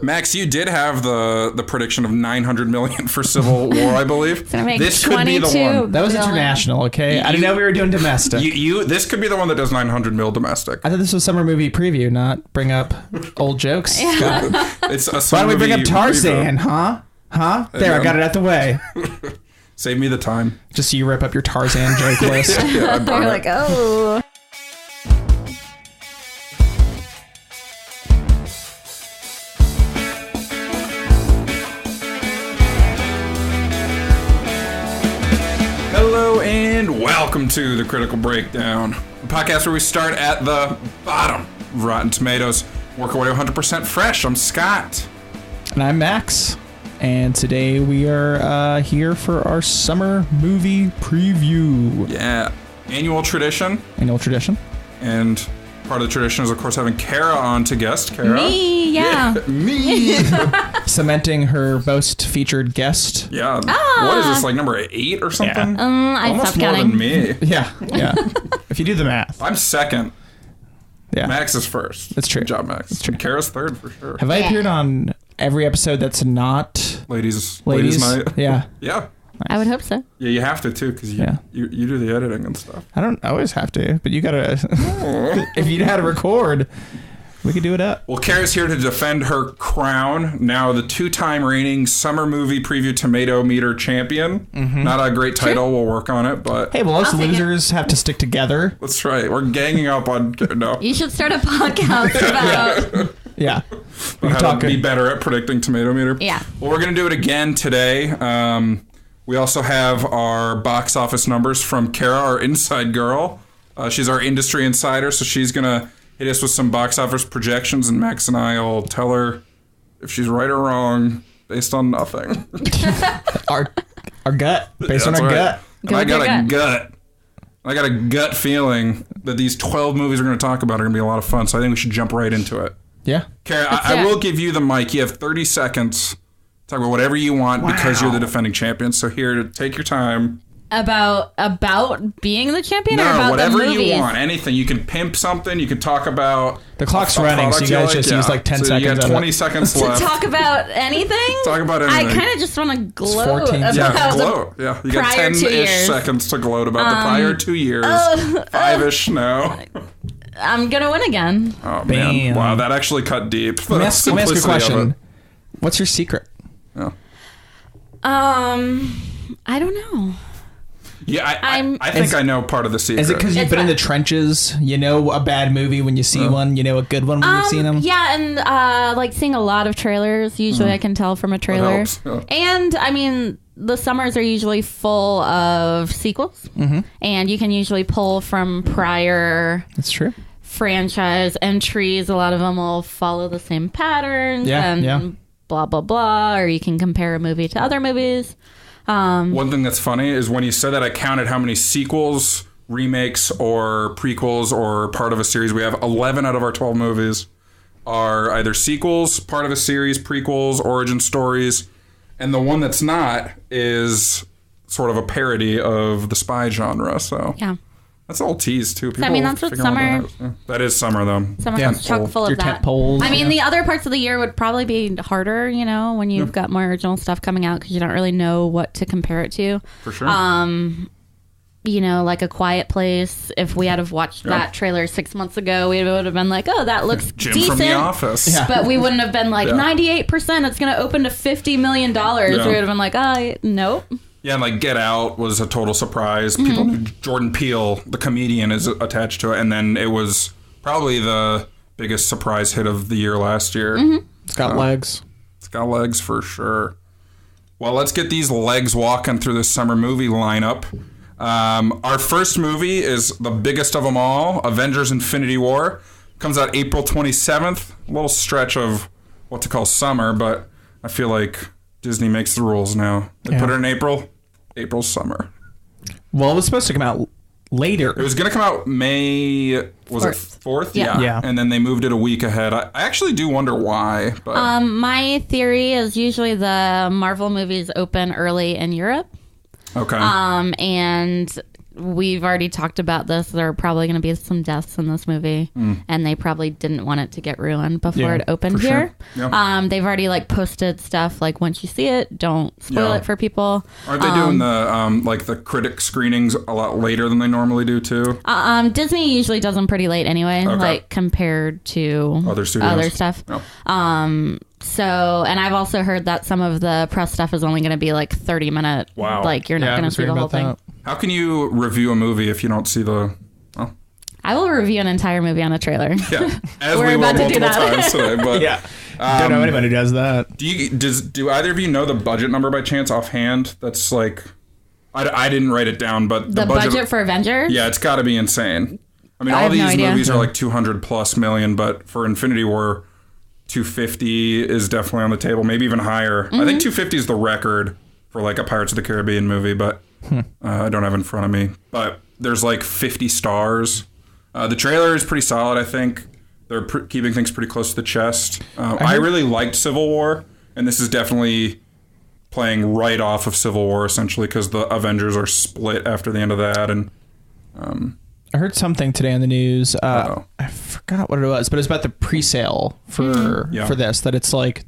Max, you did have the prediction of 900 million for Civil War, I believe. This could be the one. That was international, okay? I didn't know we were doing domestic. This could be the one that does 900 mil domestic. I thought this was summer movie preview, not bring up old jokes. Yeah. It's a Why don't we bring up Tarzan, preview. huh? There, I got it out the way. Save me the time. Just so you rip up your Tarzan joke list. Yeah, They're like, oh. Hello and welcome to the Critical Breakdown, a podcast where we start at the bottom of Rotten Tomatoes, work our way to 100% fresh. I'm Scott. And I'm Max. And today we are here for our summer movie preview. Yeah, annual tradition. Annual tradition. And part of the tradition is, of course, having Kara on to guest. Kara? Me, yeah. Me. Cementing her most featured guest. Yeah. What is this, like number 8 or something? Yeah. I Almost stopped more counting. than me. Yeah. If you do the math. I'm second. Yeah. Max is first. That's true. Good job, Max. That's true. Kara's third for sure. Have I appeared on every episode that's not Ladies night. Yeah. Yeah. I would hope so. Yeah, you have to too, because you do the editing and stuff. I don't always have to, but you gotta. If you had to record, we could do it up. Well, Kara's here to defend her crown. Now, the 2-time reigning summer movie preview tomato meter champion. Mm-hmm. Not a great title. We'll work on it, but Hey, well, us losers have to stick together. that's right. We're ganging up on no. You should start a podcast about... Yeah. But how to be better at predicting tomato meter. Yeah. Well, we're gonna do it again today. We also have our box office numbers from Kara, our inside girl. She's our industry insider, so she's gonna hit us with some box office projections, and Max and I will tell her if she's right or wrong based on nothing. Our gut. Based on our gut. And I got a gut. I got a gut feeling that these 12 movies we're going to talk about are going to be a lot of fun, so I think we should jump right into it. Yeah. Kara, I will give you the mic. You have 30 seconds to talk about whatever you want because you're the defending champion. So here, take your time. About being the champion or No, about whatever the movies? you want. Anything. You can pimp something. You can talk about The clock's a running, so product you guys just use like 10 so seconds. You got of 20 it. seconds To left. talk about anything? Talk about anything. I kind of just want to gloat 14. about Yeah, the gloat. Yeah, you got prior 2 10-ish years. seconds to gloat about the prior 2 years. 5-ish now. I'm going to win again. Oh, Bam. man. Wow, that actually cut deep. Let me ask you a question. What's your secret? Yeah. I don't know. Yeah, I think I know part of the secret. Is it because you've It's been in fine. the trenches? You know a bad movie when you see one. You know a good one when you've seen them. Yeah, and like seeing a lot of trailers. Usually I can tell from a trailer. helps, yeah. And I mean, the summers are usually full of sequels. Mm-hmm. And you can usually pull from prior That's true. franchise entries. A lot of them will follow the same patterns. Yeah, and yeah. blah, blah, blah. Or you can compare a movie to other movies. One thing that's funny is when you said that, I counted how many sequels, remakes, or prequels, or part of a series. We have 11 out of our 12 movies are either sequels, part of a series, prequels, origin stories. And the one that's not is sort of a parody of the spy genre. So Yeah. that's all teased, too. People I mean, that's what figure out summer- that is. Yeah. That is summer, though. Summer's chock full of Your that. tent poles. I mean, the other parts of the year would probably be harder, you know, when you've got more original stuff coming out because you don't really know what to compare it to. For sure. You know, like A Quiet Place. If we had have watched that trailer 6 months ago, we would have been like, oh, that looks Jim decent. from The Office. Yeah. But we wouldn't have been like, 98%, it's going to open to $50 million. Yeah. We would have been like, nope. Yeah, and like Get Out was a total surprise. Mm-hmm. People knew Jordan Peele, the comedian, is attached to it. And then it was probably the biggest surprise hit of the year last year. Mm-hmm. It's got legs. It's got legs for sure. Well, let's get these legs walking through this summer movie lineup. Our first movie is the biggest of them all, Avengers Infinity War. Comes out April 27th. A little stretch of what to call summer, but I feel like Disney makes the rules now. They put it in April. April's summer. Well, it was supposed to come out later. It was going to come out May, was it 4th? Yeah. And then they moved it a week ahead. I actually do wonder why. But My theory is usually the Marvel movies open early in Europe. okay. And we've already talked about this. There are probably going to be some deaths in this movie, and they probably didn't want it to get ruined before it opened here. Sure. Yeah. They've already like posted stuff like once you see it, don't spoil it for people. Aren't they doing the like the critic screenings a lot later than they normally do too? Disney usually does them pretty late anyway, like compared to other studios. Other stuff. Yep. So, and I've also heard that some of the press stuff is only going to be like 30-minute. Wow. Like you're not going to see the whole thing. How can you review a movie if you don't see the... Oh. I will review an entire movie on a trailer. Yeah, as we will multiple times today. But, yeah. Don't know anybody who does that. Do either of you know the budget number by chance offhand? That's like... I didn't write it down, but the budget for Avengers? Yeah, it's got to be insane. I mean, all these movies are like 200 plus million, but for Infinity War... 250 is definitely on the table, maybe even higher. I think 250 is the record for like a Pirates of the Caribbean movie, but I don't have it in front of me. But there's like 50 stars. The trailer is pretty solid, I think. They're keeping things pretty close to the chest. I really liked Civil War, and this is definitely playing right off of Civil War, essentially, because the Avengers are split after the end of that. And I heard something today on the news. I forgot what it was, but it was about the pre-sale for this, that it's like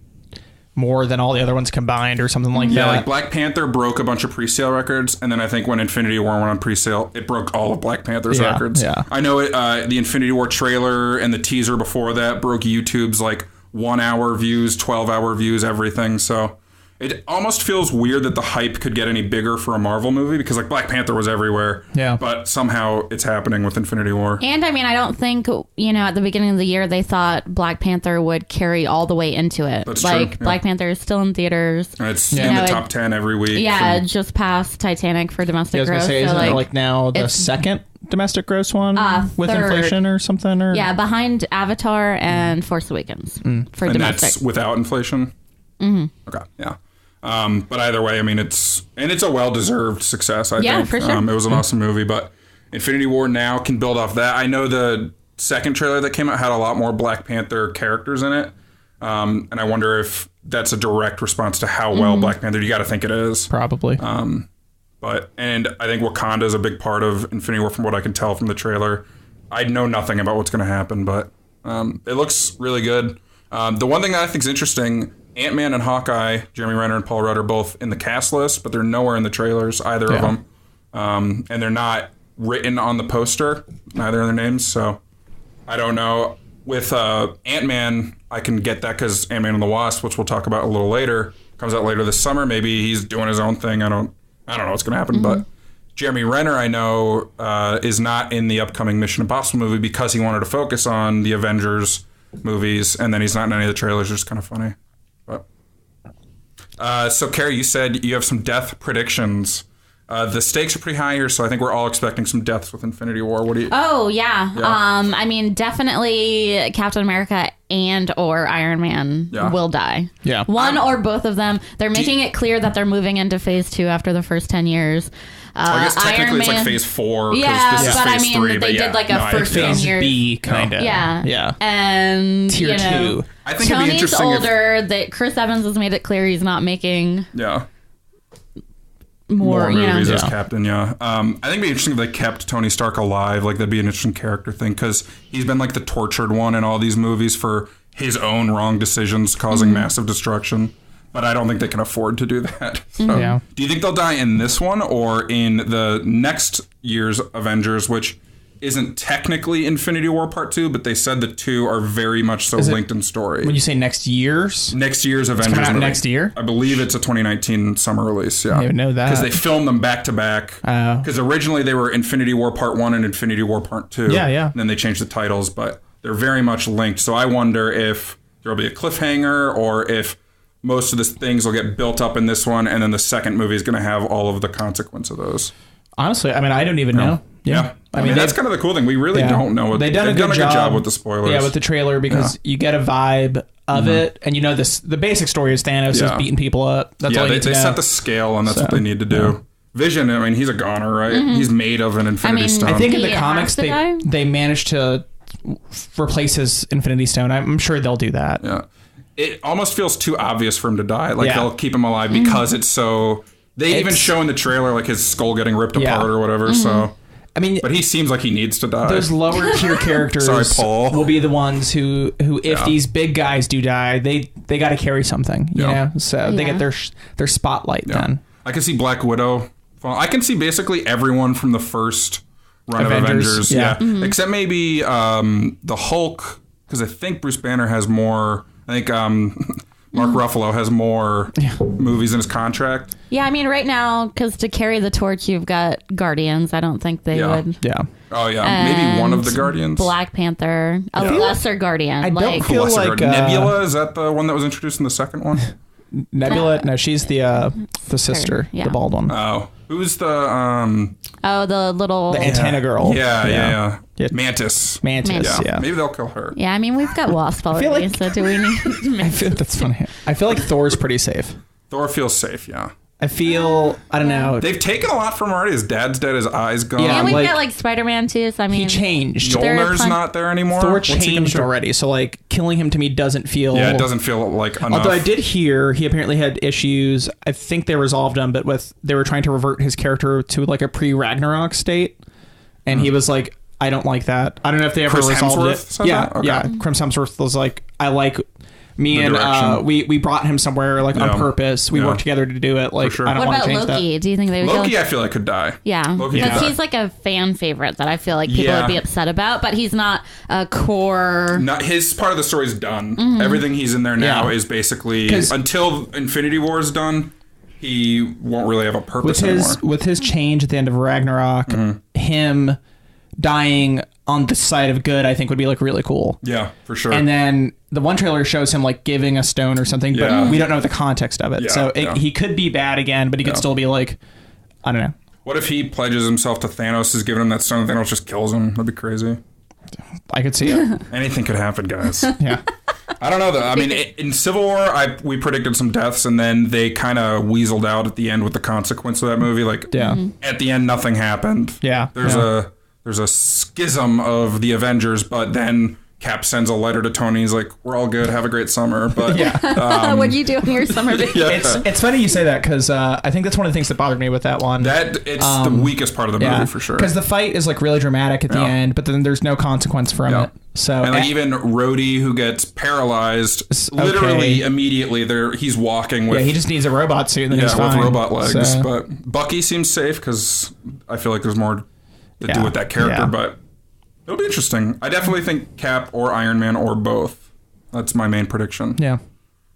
more than all the other ones combined or something like that. Yeah, like Black Panther broke a bunch of pre-sale records, and then I think when Infinity War went on pre-sale, it broke all of Black Panther's records. Yeah. I know the Infinity War trailer and the teaser before that broke YouTube's like 1 hour views, 12-hour views, everything. So it almost feels weird that the hype could get any bigger for a Marvel movie because like Black Panther was everywhere. Yeah. But somehow it's happening with Infinity War. And I mean, I don't think, at the beginning of the year, they thought Black Panther would carry all the way into it. That's like, true. Yeah. Black Panther is still in theaters. And it's in the top 10 every week. Yeah, just past Titanic for domestic gross. Say, isn't it like now the second domestic gross one with third. Inflation or something? Or? Yeah, behind Avatar and Force Awakens for and domestic. That's without inflation? Mm-hmm. Okay, yeah. But either way, I mean, it's a well-deserved success, I think. Yeah, for sure. It was an awesome movie, but Infinity War now can build off that. I know the second trailer that came out had a lot more Black Panther characters in it, and I wonder if that's a direct response to how well Black Panther, you got to think it is. Probably. And I think Wakanda is a big part of Infinity War from what I can tell from the trailer. I know nothing about what's going to happen, but it looks really good. The one thing that I think is interesting... Ant-Man and Hawkeye, Jeremy Renner and Paul Rudd are both in the cast list, but they're nowhere in the trailers, either of them. And they're not written on the poster, neither of their names, so I don't know. With Ant-Man, I can get that because Ant-Man and the Wasp, which we'll talk about a little later, comes out later this summer. Maybe he's doing his own thing. I don't know what's going to happen, but Jeremy Renner, I know, is not in the upcoming Mission Impossible movie because he wanted to focus on the Avengers movies, and then he's not in any of the trailers, which is kind of funny. So, Carrie, you said you have some death predictions. The stakes are pretty high here, so I think we're all expecting some deaths with Infinity War. What do you... Oh, yeah. I mean, definitely Captain America and or Iron Man will die. Yeah. One or both of them. They're making it clear that they're moving into phase 2 after the first 10 years. I guess technically it's like phase 4. Yeah, this is but phase I mean, 3, they did like a first 10 phase years. B, kind of. Yeah. Yeah. And, Tier 2. I think Tony's it'd be interesting older. That Chris Evans has made it clear he's not making more movies as Captain. I think it'd be interesting if they kept Tony Stark alive. Like that'd be an interesting character thing because he's been like the tortured one in all these movies for his own wrong decisions causing massive destruction. But I don't think they can afford to do that. So, do you think they'll die in this one or in the next year's Avengers, which isn't technically Infinity War Part 2, but they said the two are very much so linked in story. When you say next year's? Next year's Avengers coming out next year? I believe it's a 2019 summer release, I didn't even know that. Because they filmed them back to back. Because originally they were Infinity War Part 1 and Infinity War Part 2. Yeah. And then they changed the titles, but they're very much linked. So I wonder if there'll be a cliffhanger or if most of the things will get built up in this one, and then the second movie is going to have all of the consequence of those. Honestly, I mean, I don't even know. Yeah. I mean, that's kind of the cool thing. We really don't know. They've done a good job with the spoilers. Yeah, with the trailer, because you get a vibe of it, and the basic story is Thanos is beating people up. That's all you need to know. They set the scale, and that's what they need to do. Vision, I mean, he's a goner, right? He's made of an Infinity Stone. I think in the comics, they managed to replace his Infinity Stone. I'm sure they'll do that. Yeah. It almost feels too obvious for him to die. Like they'll keep him alive because it's so... They even show in the trailer like his skull getting ripped apart or whatever. So I mean, but he seems like he needs to die. Those lower tier characters will be the ones who if these big guys do die, they got to carry something, you know? So they get their spotlight then. I can see Black Widow. I can see basically everyone from the first run of Avengers. Yeah. Except maybe the Hulk, because I think Bruce Banner has more. I think Mark Ruffalo has more movies in his contract. Yeah, I mean, right now, because to carry the torch, you've got Guardians. I don't think they would. Yeah. Oh, yeah. Maybe one of the Guardians. Black Panther. A lesser Guardian. I don't feel like... Nebula, is that the one that was introduced in the second one? Nebula? No, she's the sister, the bald one. Oh. Who's the... the little... The antenna girl. Yeah. Mantis. Yeah. Maybe they'll kill her. Yeah, I mean, we've got Wasp already, so do we need... I feel that's funny. I feel like Thor's pretty safe. Thor feels safe, yeah. I don't know. They've taken a lot from him already. His dad's dead, his eyes gone. Yeah, we've got like Spider-Man too, so I mean... He changed. Mjolnir's not there anymore. Thor changed already, so like killing him to me doesn't feel... Yeah, it doesn't feel like enough. Although I did hear he apparently had issues. I think they resolved them, but they were trying to revert his character to like a pre-Ragnarok state. And he was like, I don't like that. I don't know if they ever resolved it. Yeah. Chris Hemsworth was like, I like... Me and we brought him somewhere like on purpose. We worked together to do it. Like, sure. I don't want to change that. What about Loki? Do you think they would Loki? I feel like could die. Yeah, because he's like a fan favorite that I feel like people would be upset about, but he's not a core. Not his part of the story is done. Everything he's in there now is basically until Infinity War is done. He won't really have a purpose anymore. With his change at the end of Ragnarok, him dying on the side of good, I think would be like really cool. Yeah, for sure. And then the one trailer shows him like giving a stone or something, but we don't know the context of it. He could be bad again, but he could still be like, I don't know. What if he pledges himself to Thanos, is giving him that stone, and Thanos just kills him? That'd be crazy. I could see it. Anything could happen, guys. Yeah. I don't know though. I mean, in Civil War, we predicted some deaths, and then they kind of weaseled out at the end with the consequence of that movie. Like, at the end, nothing happened. Yeah. There's a schism of the Avengers, but then Cap sends a letter to Tony. He's like, "We're all good. Have a great summer." But what'd you do on your summer vacation? It's funny you say that because I think that's one of the things that bothered me with that one. It's the weakest part of the movie for sure. Because the fight is like really dramatic at the end, but then there's no consequence from it. So and like even Rhodey, who gets paralyzed, literally immediately he's walking with. Yeah, he just needs a robot suit and then he's fine. With robot legs. So. But Bucky seems safe because I feel like there's more to do with that character, but it'll be interesting. I definitely think Cap or Iron Man or both. That's my main prediction. Yeah.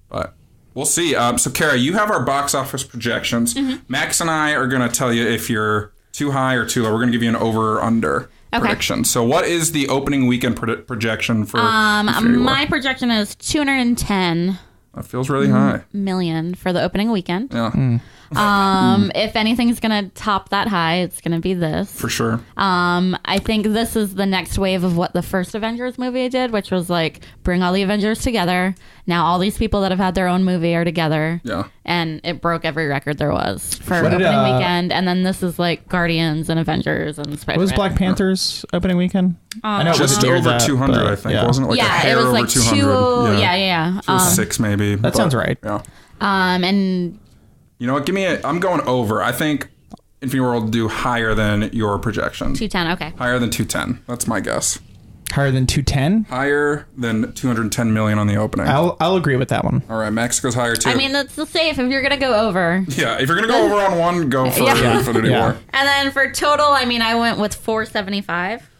But we'll see. So, Kara, you have our box office projections. Max and I are going to tell you if you're too high or too low. We're going to give you an over or under prediction. So, what is the opening weekend projection for my projection is 210. That feels really high. Million for the opening weekend. Yeah. If anything's gonna top that high, it's gonna be this for sure. I think this is the next wave of what the first Avengers movie did, which was like bring all the Avengers together. Now all these people that have had their own movie are together. Yeah, and it broke every record there was for opening weekend. And then this is like Guardians and Avengers and Spider-Man. What was Black Panther's opening weekend? I know just over 200. I think wasn't it like a hair it was over like 200? Yeah. 6 maybe. That sounds right. Yeah. And. You know what? I'm going over. I think Infinity War will do higher than your projection. 210, okay. Higher than 210. That's my guess. Higher than 210? Higher than 210 million on the opening. I'll agree with that one. All right, Max goes higher too. I mean, that's the safe if you're going to go over. Yeah, if you're going to go over on one, go for Infinity War. And then for total, I mean, I went with 475.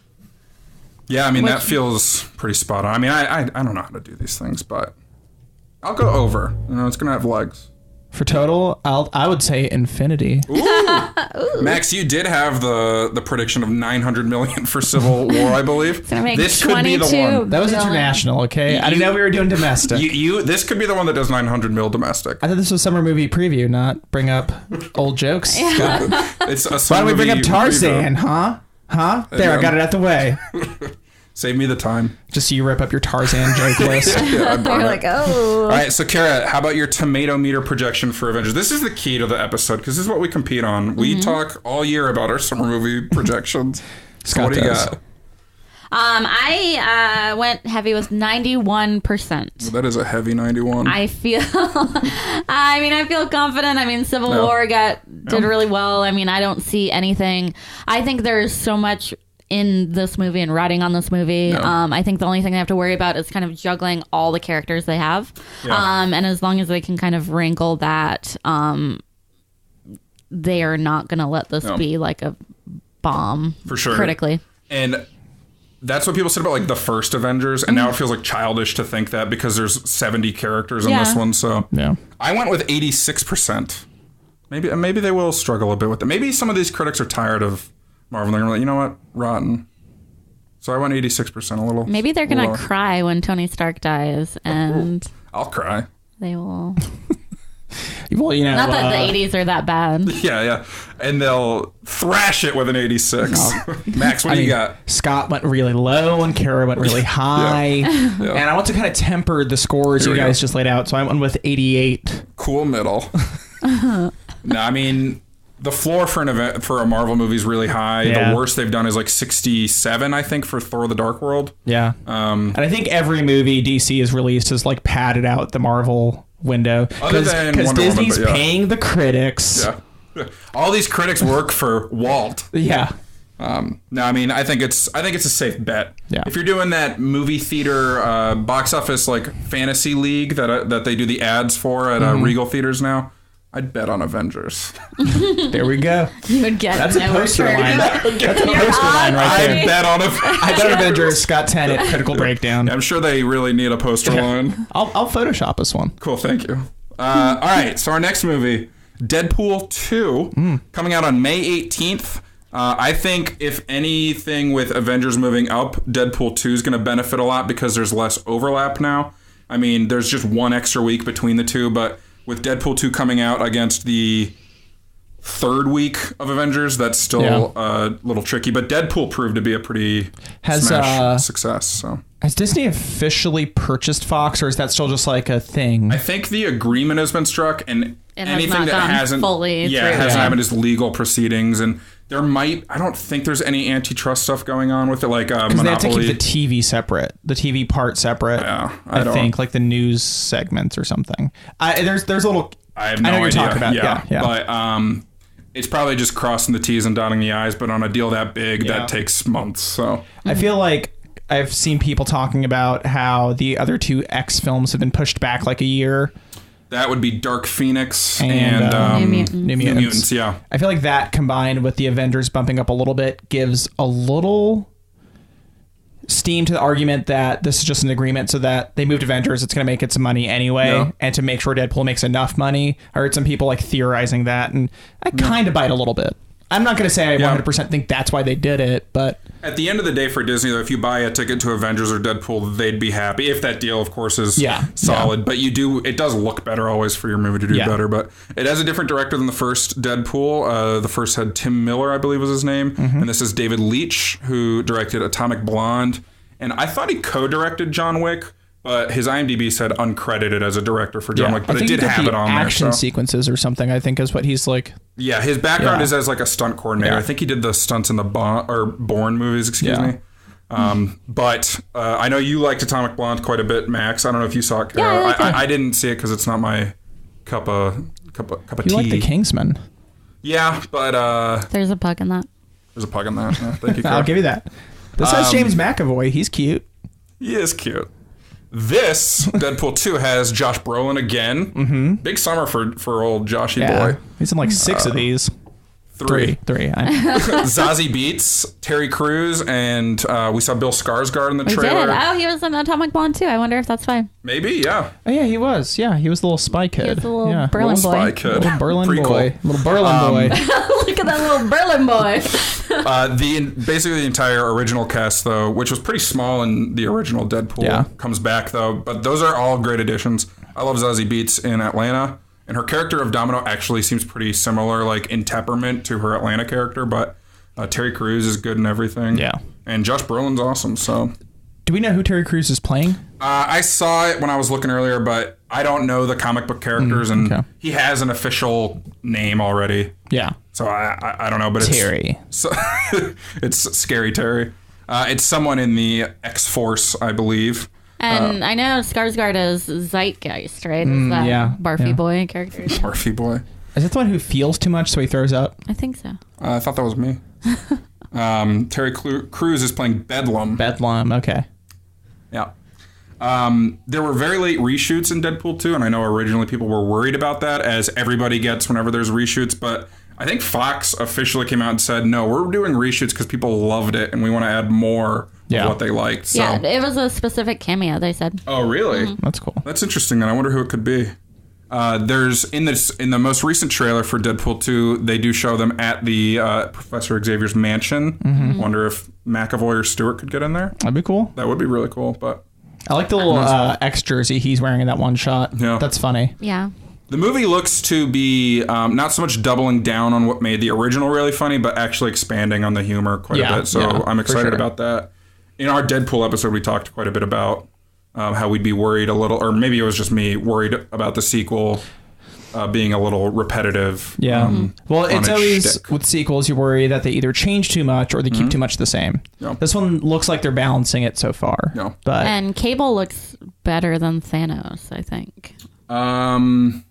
Yeah, I mean, that feels pretty spot on. I mean, I don't know how to do these things, but I'll go over. You know, it's going to have legs. For total, I would say infinity. Ooh. Max, you did have the prediction of 900 million for Civil War, I believe. This could be the one. That was international, okay? I didn't know we were doing domestic. This could be the one that does 900 mil domestic. I thought this was summer movie preview, not bring up old jokes. It's a Why don't we bring up Tarzan, huh? There, I got it out the way. Save me the time. Just so you rip up your Tarzan joke list. You're like, oh. All right, so Kara, how about your tomato meter projection for Avengers? This is the key to the episode because this is what we compete on. We talk all year about our summer movie projections. Scott, what do you got? I went heavy with 91%. Well, that is a heavy 91. I feel confident. I mean, Civil War did really well. I mean, I don't see anything. I think there's so much in this movie and writing on this movie. I think the only thing they have to worry about is kind of juggling all the characters they have. And as long as they can kind of wrinkle that, they are not going to let this be like a bomb. For sure. Critically. And that's what people said about like the first Avengers, and now it feels like childish to think that because there's 70 characters in this one. So I went with 86%. Maybe they will struggle a bit with it. Maybe some of these critics are tired of Marvel. They're gonna be like, you know what, rotten. So I went 86%. A little. Maybe they're gonna cry when Tony Stark dies, and I'll cry. They will. Well, you know, not that the 80s are that bad. Yeah, and they'll thrash it with an 86. Max, what do you got? Scott went really low and Kara went really high. And I want to kind of temper the scores you guys just laid out, so I went with 88. Cool middle. No, I mean, the floor for a Marvel movie is really high. The worst they've done is like 67, I think, for Thor: The Dark World. Yeah. And I think every movie DC has released has like padded out the Marvel window because Disney's paying the critics. All these critics work for Walt. No, I mean, I think it's a safe bet. If you're doing that movie theater box office like fantasy league that they do the ads for at Regal theaters now, I'd bet on Avengers. There we go. You would get that's a poster line. That's a poster line right there. I bet on Avengers. Scott Tennant, Critical Breakdown. Yeah, I'm sure they really need a poster line. I'll Photoshop us one. Cool, thank you. All right, so our next movie, Deadpool 2, coming out on May 18th. I think if anything with Avengers moving up, Deadpool 2 is going to benefit a lot because there's less overlap now. I mean, there's just one extra week between the two, but with Deadpool 2 coming out against the third week of Avengers, that's still a little tricky. But Deadpool proved to be a pretty smash success. So. Has Disney officially purchased Fox, or is that still just like a thing? I think the agreement has been struck, and anything that hasn't happened is legal proceedings. And there I don't think there's any antitrust stuff going on with it, like Monopoly. They have to keep the TV separate, the TV part separate. Yeah, I think like the news segments or something. There's a little. I have no idea. I know what you're talking about. Yeah. But it's probably just crossing the T's and dotting the I's. But on a deal that big, that takes months. So I feel like I've seen people talking about how the other two X films have been pushed back like a year. That would be Dark Phoenix and New Mutants. Yeah. I feel like that combined with the Avengers bumping up a little bit gives a little steam to the argument that this is just an agreement so that they moved Avengers, it's going to make it some money anyway, and to make sure Deadpool makes enough money. I heard some people like theorizing that, and I kind of bite a little bit. I'm not going to say I 100% think that's why they did it, but at the end of the day for Disney, though, if you buy a ticket to Avengers or Deadpool, they'd be happy if that deal, of course, is solid. But it does look better always for your movie to do better. But it has a different director than the first Deadpool. The first had Tim Miller, I believe was his name, and this is David Leitch, who directed Atomic Blonde, and I thought he co-directed John Wick. But his IMDb said uncredited as a director for John Wick, but it did have it on there. Action sequences or something, I think, is what he's like. Yeah, his background is as like a stunt coordinator. I think he did the stunts in the Bourne movies, excuse me. But I know you liked Atomic Blonde quite a bit, Max. I don't know if you saw it. I didn't see it because it's not my cup of tea. You like The Kingsman? Yeah, but there's a pug in that. There's a pug in that. Yeah, thank you. I'll give you that. This has James McAvoy. He's cute. He is cute. This Deadpool 2 has Josh Brolin again. Big summer for old Joshy boy. He's in like 6 of these. Three. Zazie Beetz, Terry Crews, and we saw Bill Skarsgård in the trailer. Oh, he was in Atomic Blonde too. I wonder if that's why. Maybe, yeah. Oh yeah, he was. Yeah, he was the little spy kid. He was the little Berlin boy. Spy kid. Little Berlin boy. Little Berlin boy. Look at that little Berlin boy. Basically the entire original cast, though, which was pretty small in the original Deadpool, comes back though. But those are all great additions. I love Zazie Beetz in Atlanta. And her character of Domino actually seems pretty similar, like in temperament, to her Atlanta character. But Terry Crews is good in everything. Yeah. And Josh Brolin's awesome. So, do we know who Terry Crews is playing? I saw it when I was looking earlier, but I don't know the comic book characters, and he has an official name already. Yeah. So I don't know, but Terry. It's Scary Terry. It's someone in the X-Force, I believe. And I know Skarsgård is Zeitgeist, right? Is that Barfy Boy character? Barfy Boy. Is it the one who feels too much so he throws up? I think so. I thought that was me. Terry Crews is playing Bedlam. Bedlam, okay. Yeah. There were very late reshoots in Deadpool 2, and I know originally people were worried about that, as everybody gets whenever there's reshoots, but I think Fox officially came out and said, no, we're doing reshoots because people loved it, and we want to add more of what they liked. So. Yeah, it was a specific cameo, they said. Oh, really? Mm-hmm. That's cool. That's interesting, and I wonder who it could be. There's in the most recent trailer for Deadpool 2, they do show them at the Professor Xavier's mansion. Mm-hmm. Wonder if McAvoy or Stewart could get in there. That'd be cool. That would be really cool, but... I like the little X jersey he's wearing in that one shot. Yeah. That's funny. Yeah. The movie looks to be not so much doubling down on what made the original really funny, but actually expanding on the humor quite a bit. So I'm excited about that. In our Deadpool episode, we talked quite a bit about how we'd be worried a little, or maybe it was just me, worried about the sequel being a little repetitive. Yeah. Well, it's always, shtick. With sequels, you worry that they either change too much or they keep too much the same. Yeah. This one looks like they're balancing it so far. Yeah. And Cable looks better than Thanos, I think. I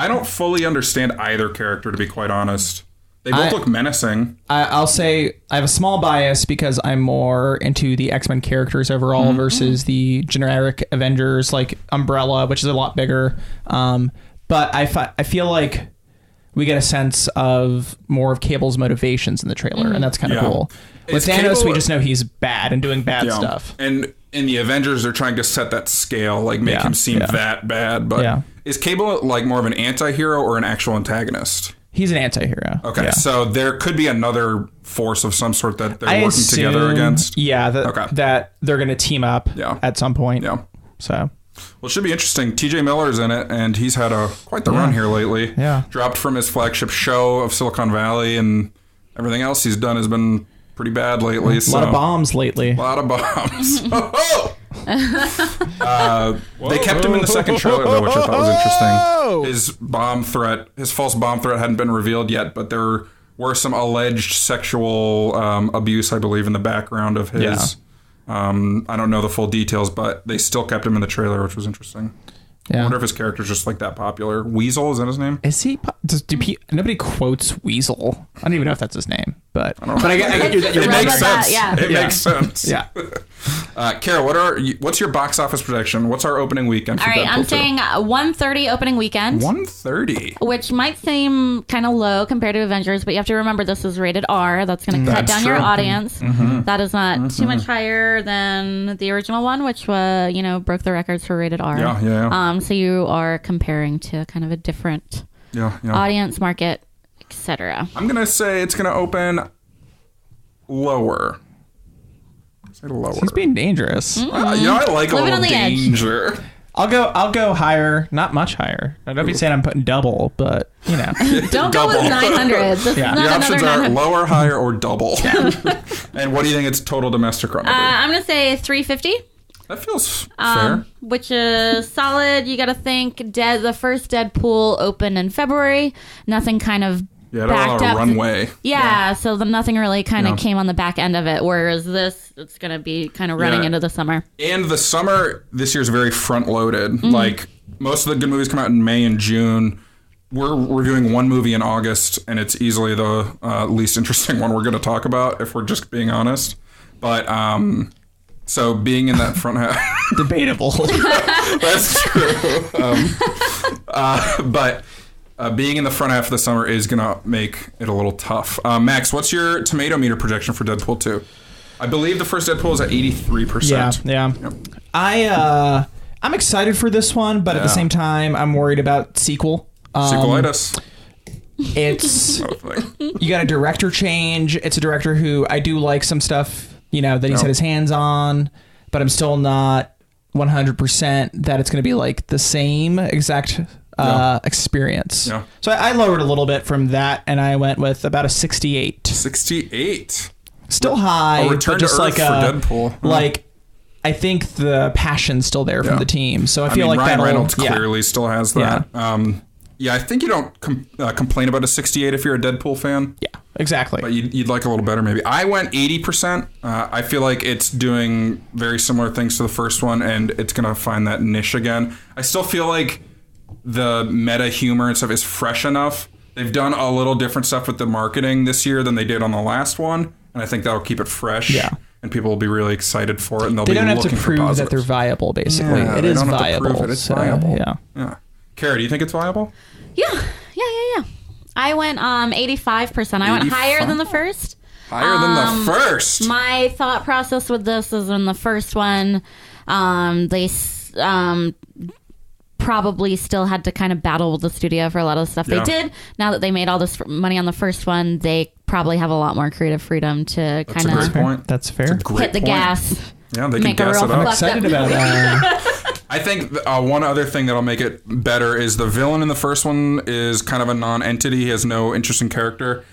don't fully understand either character, to be quite honest. They both look menacing. I'll say I have a small bias because I'm more into the X-Men characters overall versus the generic Avengers, like Umbrella, which is a lot bigger. But I feel like we get a sense of more of Cable's motivations in the trailer, and that's kind of cool. With Thanos, we just know he's bad and doing bad stuff. And in the Avengers, they're trying to set that scale, like make him seem that bad. But is Cable like more of an anti-hero or an actual antagonist? He's an anti-hero. Okay, so there could be another force of some sort that they're working together against. Yeah, that they're going to team up at some point. Yeah. So... Well, it should be interesting. TJ Miller's in it, and he's had quite the run here lately. Yeah. Dropped from his flagship show of Silicon Valley, and everything else he's done has been pretty bad lately. A lot of bombs lately. A lot of bombs. They kept him in the second trailer, though, which I thought was interesting. His false bomb threat hadn't been revealed yet, but there were some alleged sexual abuse, I believe, in the background of his... Yeah. I don't know the full details, but they still kept him in the trailer, which was interesting. Yeah. I wonder if his character's just like that popular. Weasel, is that his name? Is he? Nobody quotes Weasel. I don't even know if that's his name, but I get it makes sense. It makes sense. Yeah. Kara, what's your box office prediction? What's our opening weekend for Deadpool 2? I'm saying 130 opening weekend. 130? Which might seem kind of low compared to Avengers, but you have to remember this is rated R. That's going to cut down your audience. Mm-hmm. That is not too much higher than the original one, which broke the records for rated R. Yeah. So you are comparing to kind of a different audience, market, etc. I'm going to say it's going to open lower. Lower. He's being dangerous. Mm-hmm. I like a little danger. I'll go higher, not much higher. I don't be saying I'm putting double, but don't go with 900. Your options are lower, higher, or double. And what do you think its total domestic run will be? I'm gonna say 350. That feels fair. Which is solid. You got to think the first Deadpool opened in February. Nothing kind of backed up. Runway. So nothing really kind of came on the back end of it. Whereas it's going to be kind of running into the summer. And the summer this year is very front loaded. Mm-hmm. Like most of the good movies come out in May and June. We're doing one movie in August, and it's easily the least interesting one we're going to talk about if we're just being honest. But so being in that front half, debatable. That's true. But being in the front half of the summer is going to make it a little tough. Max, what's your tomato meter projection for Deadpool 2? I believe the first Deadpool is at 83%. Yeah. Yep. I'm excited for this one, but at the same time, I'm worried about sequel. Sequelitis. It's you got a director change. It's a director who I do like some stuff, that he's had his hands on, but I'm still not 100% that it's going to be like the same exact experience. Yeah. So I lowered a little bit from that, and I went with about a 68. 68. Still high, but just like for Deadpool. Like I think the passion's still there from the team. So I feel like Ryan Reynolds clearly still has that. I think you don't complain about a 68 if you're a Deadpool fan. Yeah. Exactly. But you'd like a little better, maybe. I went 80%. I feel like it's doing very similar things to the first one, and it's going to find that niche again. I still feel like the meta humor and stuff is fresh enough. They've done a little different stuff with the marketing this year than they did on the last one, and I think that'll keep it fresh. Yeah. And people will be really excited for it, and they don't have to prove that they're viable, basically. Yeah, it is viable. It's viable. Yeah. Kara, do you think it's viable? Yeah. I went 85%. I went higher than the first. Higher than the first? My thought process with this is in the first one, they probably still had to kind of battle with the studio for a lot of the stuff they did. Now that they made all this money on the first one, they probably have a lot more creative freedom to kind of... That's fair. Hit the gas. Yeah, they can gas it up. I'm excited about that. I think one other thing that'll make it better is the villain in the first one is kind of a non-entity. He has no interesting character.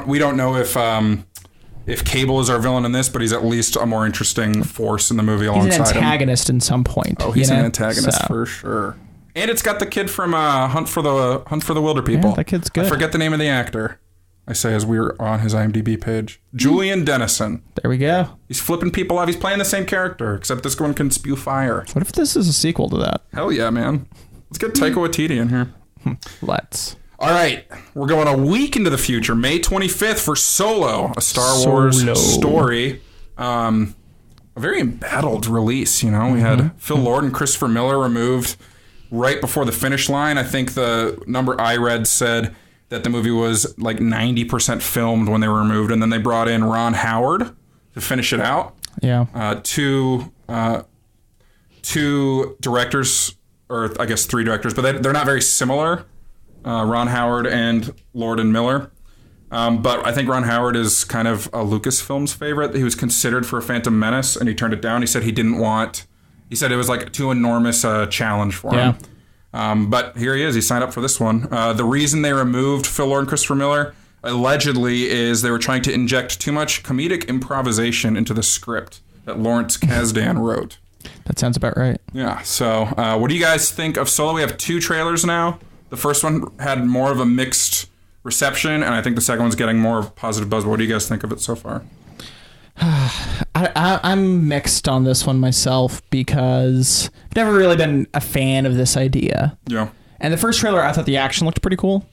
We don't know if Cable is our villain in this, but he's at least a more interesting force in the movie alongside him. He's an antagonist in some point. Oh, he's an antagonist for sure. And it's got the kid from Hunt for the Wilder People. Yeah, that kid's good. I forget the name of the actor. I say as we were on his IMDb page. Julian Dennison. There we go. He's flipping people off. He's playing the same character, except this one can spew fire. What if this is a sequel to that? Hell yeah, man. Let's get Taika Waititi in here. Let's. All right. We're going a week into the future. May 25th for Solo, a Star Wars story. A very embattled release, you know. We had Phil Lord and Christopher Miller removed right before the finish line. I think the number I read said that the movie was like 90% filmed when they were removed, and then they brought in Ron Howard to finish it out. Yeah. Two directors, or I guess three directors, but they're not very similar. Ron Howard and Lord and Miller. But I think Ron Howard is kind of a Lucasfilm's favorite. He was considered for a Phantom Menace, and he turned it down. He said he said it was like too enormous a challenge for him. But here he is. He signed up for this one. The reason they removed Phil Lord and Christopher Miller, allegedly, is they were trying to inject too much comedic improvisation into the script that Lawrence Kasdan wrote. That sounds about right. Yeah. So what do you guys think of Solo? We have 2 trailers now. The first one had more of a mixed reception, and I think the second one's getting more positive buzz. What do you guys think of it so far? I'm mixed on this one myself because I've never really been a fan of this idea. Yeah. And the first trailer, I thought the action looked pretty cool,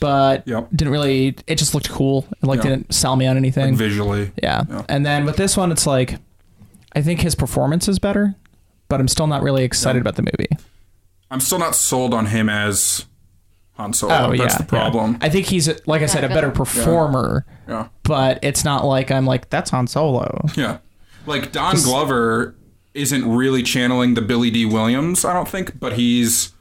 but didn't really. It just looked cool. It didn't sell me on anything. Like visually. Yeah. And then with this one, it's like I think his performance is better, but I'm still not really excited about the movie. I'm still not sold on him as Han Solo. That's the problem. I think he's, like I said, a better performer. Yeah. But it's not like I'm like, that's Han Solo. Yeah. Like Don Glover isn't really channeling the Billy D. Williams, I don't think, but he's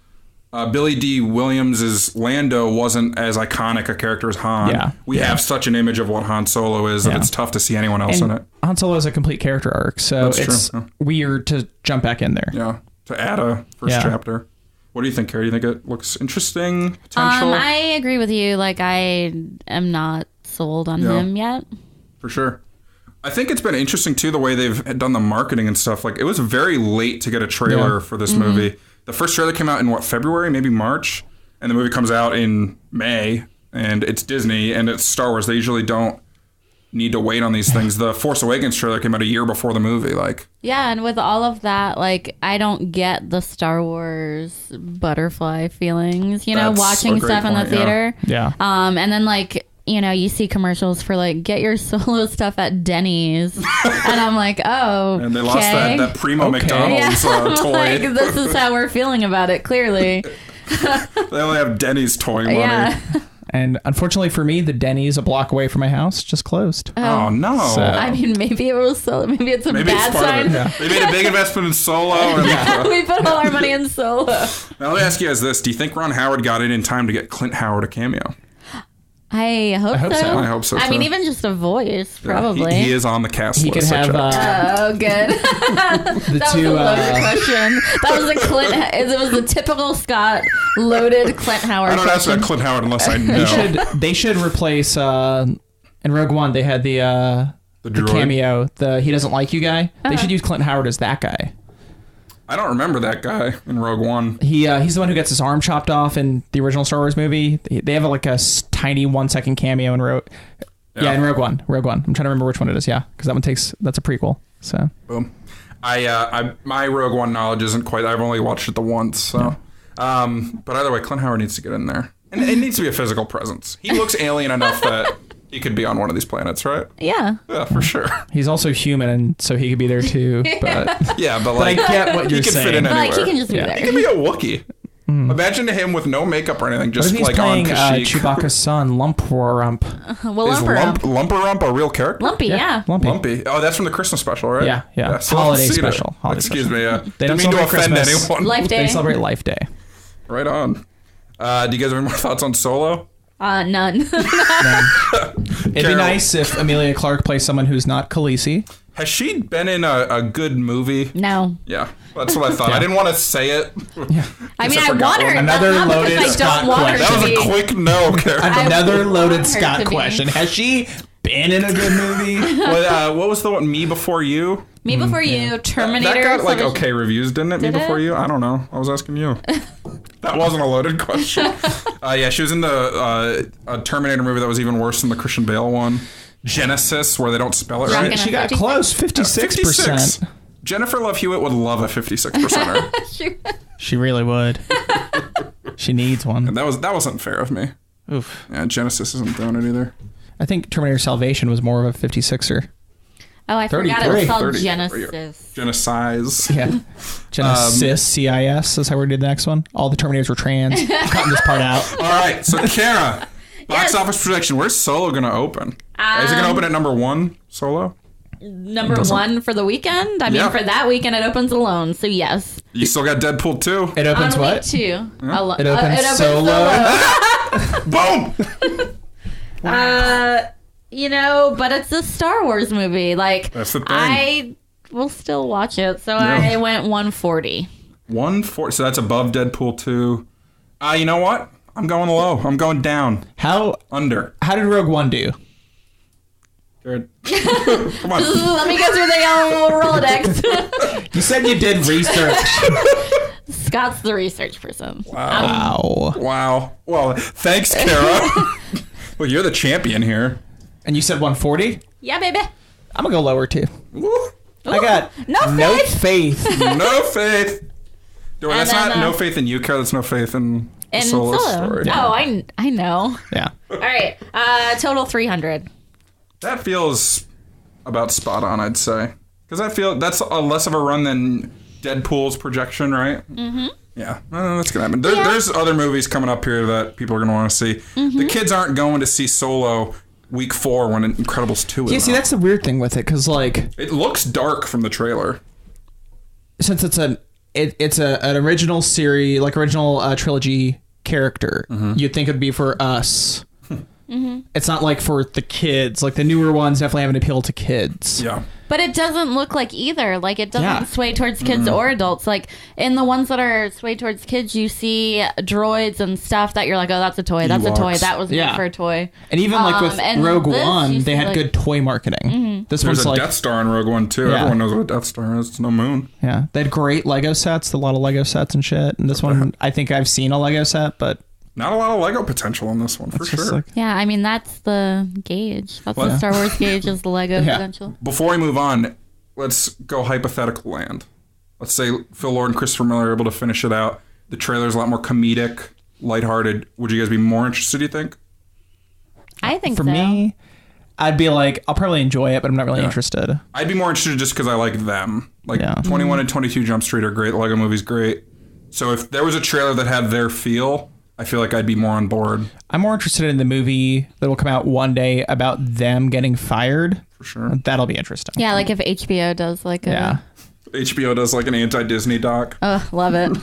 Billy D. Williams' Lando wasn't as iconic a character as Han. Yeah. We have such an image of what Han Solo is that it's tough to see anyone else in it. Han Solo is a complete character arc, so it's weird to jump back in there. Yeah. To add a first chapter. What do you think, Carrie? Do you think it looks interesting? Potential? I agree with you. Like, I am not sold on him yet. For sure. I think it's been interesting, too, the way they've done the marketing and stuff. Like, it was very late to get a trailer for this movie. The first trailer came out in, February, maybe March? And the movie comes out in May, and it's Disney, and it's Star Wars. They usually don't need to wait on these things. The Force Awakens trailer came out a year before the movie. Yeah, and with all of that, I don't get the Star Wars butterfly feelings, watching stuff in the theater. Yeah. And then you see commercials for get your Solo stuff at Denny's, and I'm like, oh, and they lost that Primo McDonald's toy. This is how we're feeling about it. Clearly, they only have Denny's toy money. Yeah. And unfortunately for me, the Denny's a block away from my house just closed. Oh no! So, I mean, maybe it was Solo. Maybe it's a bad sign. They made a big investment in Solo. We put all our money in Solo. Now let me ask you guys this: do you think Ron Howard got in time to get Clint Howard a cameo? I hope so. I hope so. I mean, even just a voice, probably. He is on the cast list. He could have. Oh, good. That was a loaded question. That was a Clint. It was the typical Scott loaded Clint Howard. I don't ask about Clint Howard unless I know. They should replace. In Rogue One, they had the cameo. The he doesn't like you guy. They should use Clint Howard as that guy. I don't remember that guy in Rogue One. He's the one who gets his arm chopped off in the original Star Wars movie. They have a tiny 1-second cameo in Rogue. Yeah, in Rogue One. I'm trying to remember which one it is. Yeah, because that's a prequel. So boom. My Rogue One knowledge isn't quite. I've only watched it the once. So, but either way, Clint Howard needs to get in there, and it needs to be a physical presence. He looks alien enough that he could be on one of these planets, right? Yeah. Yeah, for sure. He's also human, and so he could be there too. But yeah, but I get what you're saying. He can fit in anywhere. Like, he can just be there. He can be a Wookiee. Imagine him with no makeup or anything, just he's like playing, on Kashyyyk. Chewbacca's son, Lumparump. Well, Is Lumparump a real character? Lumpy, yeah. Lumpy. Oh, that's from the Christmas special, right? Yeah. So Holiday special. Excuse me. They don't mean to offend Christmas. anyone. Life Day. They celebrate Life Day. Right on. Do you guys have any more thoughts on Solo? None. It'd be nice if Emilia Clarke plays someone who's not Khaleesi. Has she been in a good movie? No. Yeah, that's what I thought. I didn't want to say it. Yeah. I mean, I want her. Another loaded Scott question. That was a quick no, Kara. Another loaded Scott question. Has she been in a good movie? What was the one? Me Before You? Me Before You, Terminator. That got like okay reviews, didn't it? Me Before You? I don't know. I was asking you. That wasn't a loaded question. Yeah, she was in the a Terminator movie that was even worse than the Christian Bale one. Genesis, where they don't spell it right. She got close, 56%. Jennifer Love Hewitt would love a 56%er. She really would. She needs one. And that wasn't fair of me. Oof. Yeah, Genesis isn't doing it either. I think Terminator Salvation was more of a 56er. Oh, I forgot it was called Genesis. Genocize. Yeah. Genesis, CIS is how we did the next one. All the Terminators were trans. Cutting this part out. All right, so Kara, box office projection. Where's Solo going to open? Is it going to open at number 1, Solo? Number 1 for the weekend? I mean, for that weekend, it opens alone, so yes. You still got Deadpool 2. It opens on what? Week 2. Yeah. It opens Solo. Boom! But it's a Star Wars movie. Like, that's the thing. I will still watch it, so I went 140. 140. So that's above Deadpool 2. You know what? I'm going low. I'm going down. Under. How did Rogue One do? Good. Come on. Let me go through the yellow Rolodex. You said you did research. Scott's the research person. Wow. Well, thanks, Kara. Well, you're the champion here. And you said 140? Yeah, baby. I'm going to go lower, too. Ooh. I got no faith. No faith. That's not no faith in you, Kara. That's no faith in the Solo story. Yeah. Oh, I know. Yeah. All right. Total 300. That feels about spot on, I'd say. Because I feel that's a less of a run than Deadpool's projection, right? Mm-hmm. Yeah, that's going to happen. There's other movies coming up here that people are going to want to see. Mm-hmm. The kids aren't going to see Solo week 4 when Incredibles 2 is see, that's the weird thing with it, because, like... It looks dark from the trailer. Since it's an original series, like original trilogy character, you'd think it'd be for us. Mm-hmm. It's not like for the kids. Like the newer ones definitely have an appeal to kids. Yeah. But it doesn't look like either. Like it doesn't sway towards kids or adults. Like in the ones that are swayed towards kids, you see droids and stuff that you're like, oh, that's a toy. That's a toy. That was made for a toy. And even like with Rogue One, they had good toy marketing. Mm-hmm. There's a Death Star in Rogue One too. Everyone knows what a Death Star is. It's no moon. Yeah. They had great Lego sets, a lot of Lego sets and shit. And this one, I think I've seen a Lego set, but... Not a lot of Lego potential in this one, for sure. Like, yeah, I mean, that's the gauge. That's the Star Wars gauge is the Lego potential. Before we move on, let's go hypothetical land. Let's say Phil Lord and Christopher Miller are able to finish it out. The trailer's a lot more comedic, lighthearted. Would you guys be more interested, do you think? I think For me, I'd be like, I'll probably enjoy it, but I'm not really interested. I'd be more interested just because I like them. Like 21 and 22 Jump Street are great. Lego Movie's great. So if there was a trailer that had their feel... I feel like I'd be more on board. I'm more interested in the movie that will come out one day about them getting fired. For sure. That'll be interesting. Yeah, like if HBO does like a... HBO does like an anti-Disney doc. Oh, love it.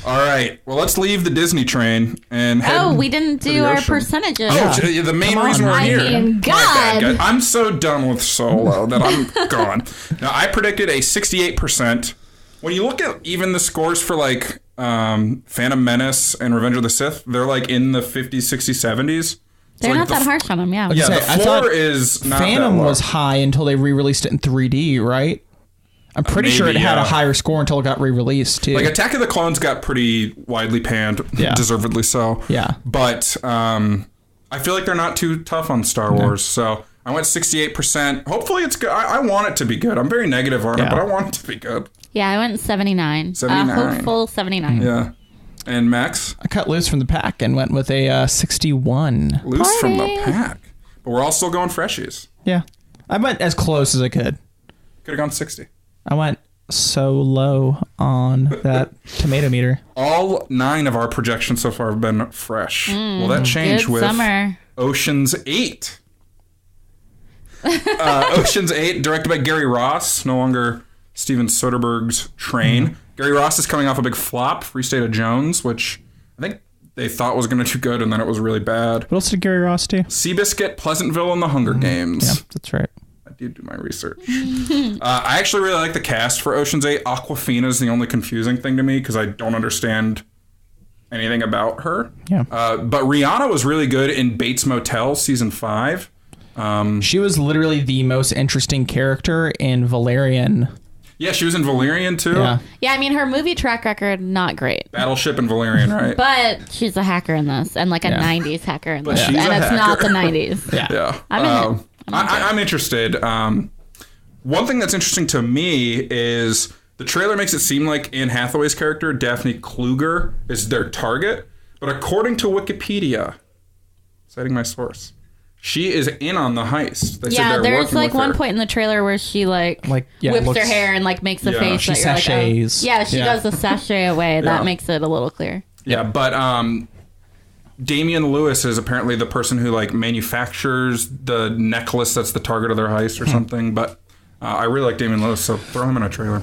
All right. Well, let's leave the Disney train and head we didn't do our percentages. Oh, the main reason we're here. I mean, God. I'm so done with Solo that I'm gone. Now, I predicted a 68%. When you look at even the scores for like... Phantom Menace and Revenge of the Sith, they're like in the 50s, 60s, 70s. They're not that harsh on them, yeah. Yeah, the floor is not Phantom that low. was high until they re-released it in 3D, right? I'm pretty sure it had a higher score until it got re-released, too. Like, Attack of the Clones got pretty widely panned, deservedly so. Yeah. But I feel like they're not too tough on Star Wars, so I went 68%. Hopefully it's good. I want it to be good. I'm very negative on it, but I want it to be good. Yeah, I went 79. 79. Hopeful 79. Yeah. And Max? I cut loose from the pack and went with a 61. Loose from the pack. But we're all still going freshies. Yeah. I went as close as I could. Could have gone 60. I went so low on that tomato meter. All 9 of our projections so far have been fresh. Will that change with summer. Ocean's 8? Ocean's 8, directed by Gary Ross, no longer Steven Soderbergh's train. Gary Ross is coming off a big flop, Free State of Jones, which I think they thought was going to do good, and then it was really bad. What else did Gary Ross do? Seabiscuit, Pleasantville, and The Hunger Games. Yeah, that's right. I did do my research. I actually really like the cast for Ocean's 8. Awkwafina is the only confusing thing to me because I don't understand anything about her. Yeah. But Rihanna was really good in Bates Motel season 5. She was literally the most interesting character in Valerian. Yeah, she was in Valerian too. Yeah, I mean, her movie track record, not great. Battleship and Valerian, right? But she's a hacker in this, and like a 90s hacker in this. And it's hacker. not the 90s. Yeah. I'm interested. One thing that's interesting to me is the trailer makes it seem like Anne Hathaway's character, Daphne Kluger, is their target. But according to Wikipedia, citing my source, she is in on the heist. There's like one point in the trailer where she whips her hair and like makes a face. She sachets. She does the sachet away. That makes it a little clear. Yeah, but Damian Lewis is apparently the person who like manufactures the necklace that's the target of their heist or something. But I really like Damian Lewis, so throw him in a trailer.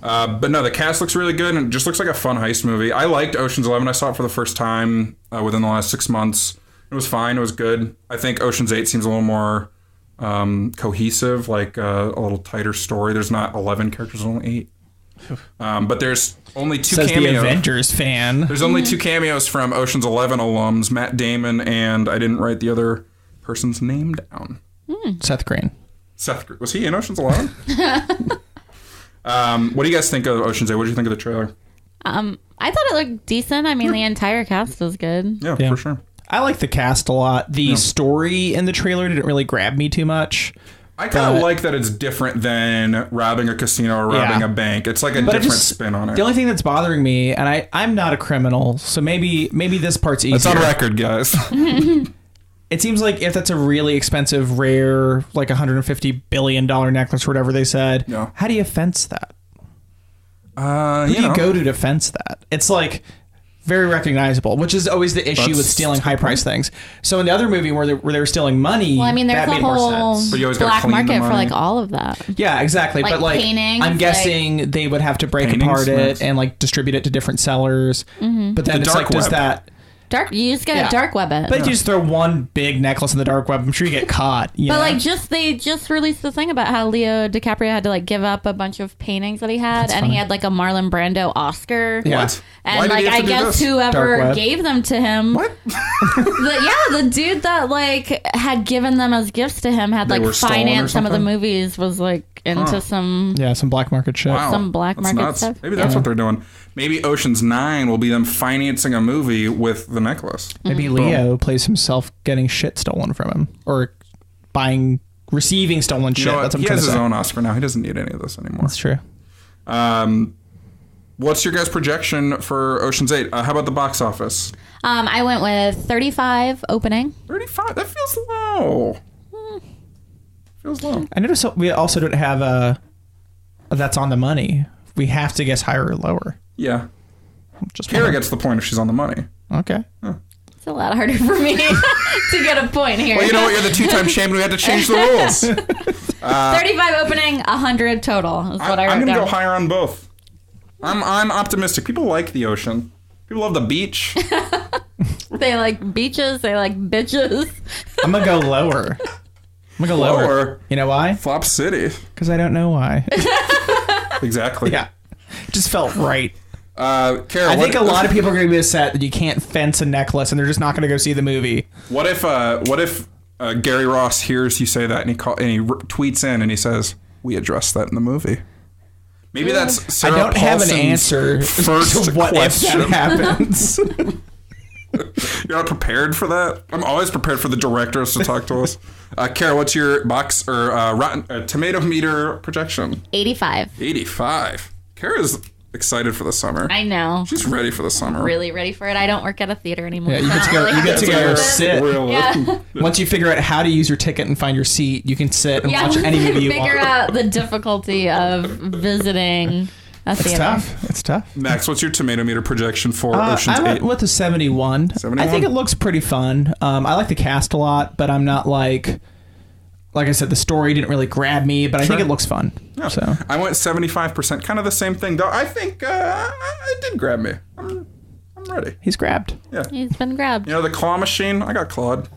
But no, the cast looks really good and it just looks like a fun heist movie. I liked Ocean's 11. I saw it for the first time within the last 6 months. It was fine. It was good. I think Ocean's 8 seems a little more cohesive, like a little tighter story. There's not 11 characters, only 8. But there's only 2 cameos. The Avengers fan. There's only 2 cameos from Ocean's 11 alums, Matt Damon, and I didn't write the other person's name down. Seth Green. Was he in Ocean's 11? What do you guys think of Ocean's 8? What did you think of the trailer? I thought it looked decent. I mean, the entire cast was good. Yeah, for sure. I like the cast a lot. The story in the trailer didn't really grab me too much. I kind of like that it's different than robbing a casino or robbing a bank. It's like a different spin on it. The only thing that's bothering me, and I'm not a criminal, so maybe this part's easier. It's on record, guys. It seems like if that's a really expensive, rare, like $150 billion necklace or whatever they said, how do you fence that? Who do you go to fence that? It's like very recognizable, which is always the issue with stealing high-priced things. So in the other movie where they were stealing money, well, I mean, there's a whole black market for like all of that. Yeah, exactly. But like, paintings, I'm guessing they would have to break apart it and like distribute it to different sellers. But then it's like, does that... You just gotta dark web it. But you just throw one big necklace in the dark web, I'm sure you get caught. But like, they just released the thing about how Leo DiCaprio had to like give up a bunch of paintings that he had, and he had like a Marlon Brando Oscar. Yeah. What? And like, I guess whoever gave them to him, what? the dude that like had given them as gifts to him had like financed some of the movies, was like into some black market shit. Wow. Some black market stuff. Maybe that's what they're doing. Maybe Ocean's 9 will be them financing a movie with the necklace. Maybe Leo plays himself getting shit stolen from him, or receiving stolen shit. That's what he has his own Oscar now. He doesn't need any of this anymore. That's true. What's your guys' projection for Ocean's 8? How about the box office? I went with 35 opening. 35? That feels low. Feels low. I noticed we also don't have a that's on the money. We have to guess higher or lower. Yeah. Kara gets the point if she's on the money. Okay. It's a lot harder for me to get a point here. Well, you know what? You're the 2-time champion. We had to change the rules. 35 opening, 100 total is what I wrote down. I'm going to go higher on both. I'm optimistic. People like the ocean. People love the beach. They like beaches. They like bitches. I'm going to go lower. Lower. You know why? Flop City. Because I don't know why. Exactly. Yeah. Just felt right. Kara, I think a lot of people are going to be upset that you can't fence a necklace and they're just not going to go see the movie. What if Gary Ross hears you say that and he tweets in and he says, "We addressed that in the movie"? Maybe that's Sarah I don't Paulson's have an answer first to what question. if that happens. You're You're not prepared for that? I'm always prepared for the directors to talk to us. Kara, what's your box or Rotten Tomato meter projection? 85. 85. Kara's excited for the summer. I know. She's ready for the summer. Really ready for it. I don't work at a theater anymore. Yeah, you get to go sit. Yeah. Once you figure out how to use your ticket and find your seat, you can sit and watch any movie you want. Figure out the difficulty of visiting a theater. It's tough. Max, what's your tomato meter projection for Ocean's 8? I went with a 71. 71? I think it looks pretty fun. I like the cast a lot, but I'm not like I said, the story didn't really grab me, but I think it looks fun. Yeah. So I went 75%, kind of the same thing, though. I think it did grab me. I'm ready. He's grabbed. Yeah. He's been grabbed. You know, the claw machine? I got clawed.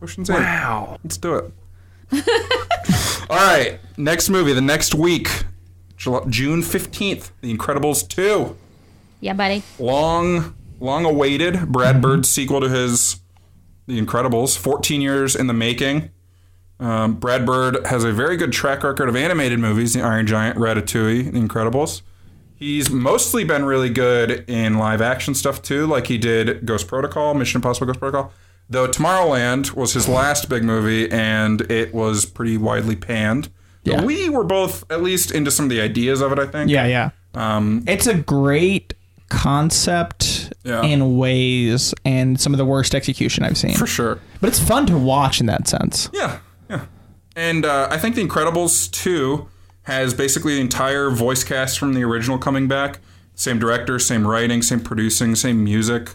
Ocean's 8. Wow. Let's do it. All right. Next movie, the next week, June 15th, The Incredibles 2. Yeah, buddy. Long awaited Brad Bird sequel to his The Incredibles. 14 years in the making. Brad Bird has a very good track record of animated movies, The Iron Giant, Ratatouille, The Incredibles. He's mostly been really good in live action stuff too, like he did Ghost Protocol, Mission Impossible Ghost Protocol. Though Tomorrowland was his last big movie, and it was pretty widely panned. Yeah. We were both at least into some of the ideas of it, I think. Yeah. It's a great concept in ways, and some of the worst execution I've seen. For sure. But it's fun to watch in that sense. Yeah. And I think The Incredibles 2 has basically the entire voice cast from the original coming back. Same director, same writing, same producing, same music.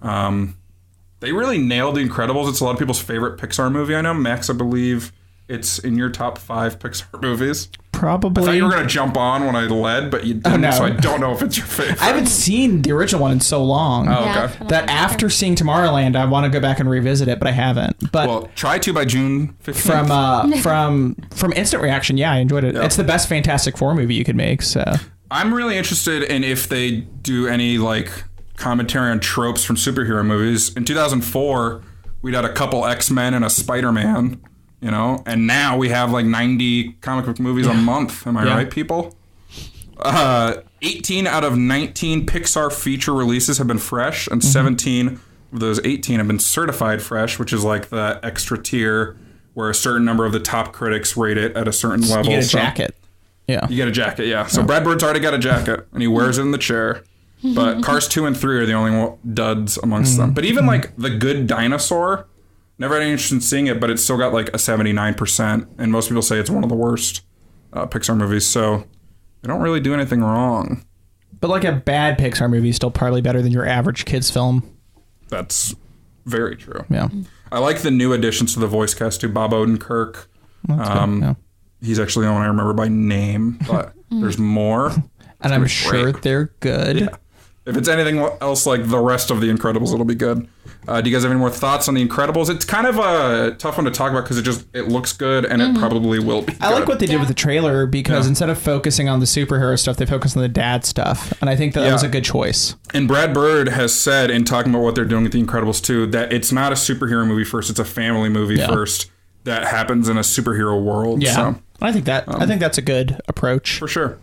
They really nailed The Incredibles. It's a lot of people's favorite Pixar movie. I know, Max, I believe it's in your top 5 Pixar movies. Probably. I thought you were going to jump on when I led, but you didn't, so I don't know if it's your favorite. I haven't seen the original one in so long. Oh, okay. That after seeing Tomorrowland, I want to go back and revisit it, but I haven't. But try to by June 15th. From instant reaction, I enjoyed it. Yep. It's the best Fantastic Four movie you could make. So I'm really interested in if they do any commentary on tropes from superhero movies. In 2004, we'd had a couple X-Men and a Spider-Man. And now we have 90 comic book movies a month. Am I right, people? 18 out of 19 Pixar feature releases have been fresh, and 17 of those 18 have been certified fresh, which is the extra tier where a certain number of the top critics rate it at a certain level. You get a jacket. Yeah. You get a jacket, yeah. So Brad Bird's already got a jacket, and he wears it in the chair. But Cars 2 and 3 are the only duds amongst them. But even The Good Dinosaur... Never had any interest in seeing it, but it's still got a 79%, and most people say it's one of the worst Pixar movies, so they don't really do anything wrong. But a bad Pixar movie is still probably better than your average kids film. That's very true. Yeah. I like the new additions to the voice cast too. Bob Odenkirk. He's actually the one I remember by name, but there's more. And I'm sure they're good. Yeah. If it's anything else like the rest of The Incredibles, it'll be good. Do you guys have any more thoughts on The Incredibles? It's kind of a tough one to talk about because it looks good, and it probably will be good. I like what they did with the trailer because instead of focusing on the superhero stuff, they focused on the dad stuff. And I think that was a good choice. And Brad Bird has said in talking about what they're doing with The Incredibles 2 that it's not a superhero movie first, it's a family movie first that happens in a superhero world. Yeah. So, I think that's a good approach. For sure.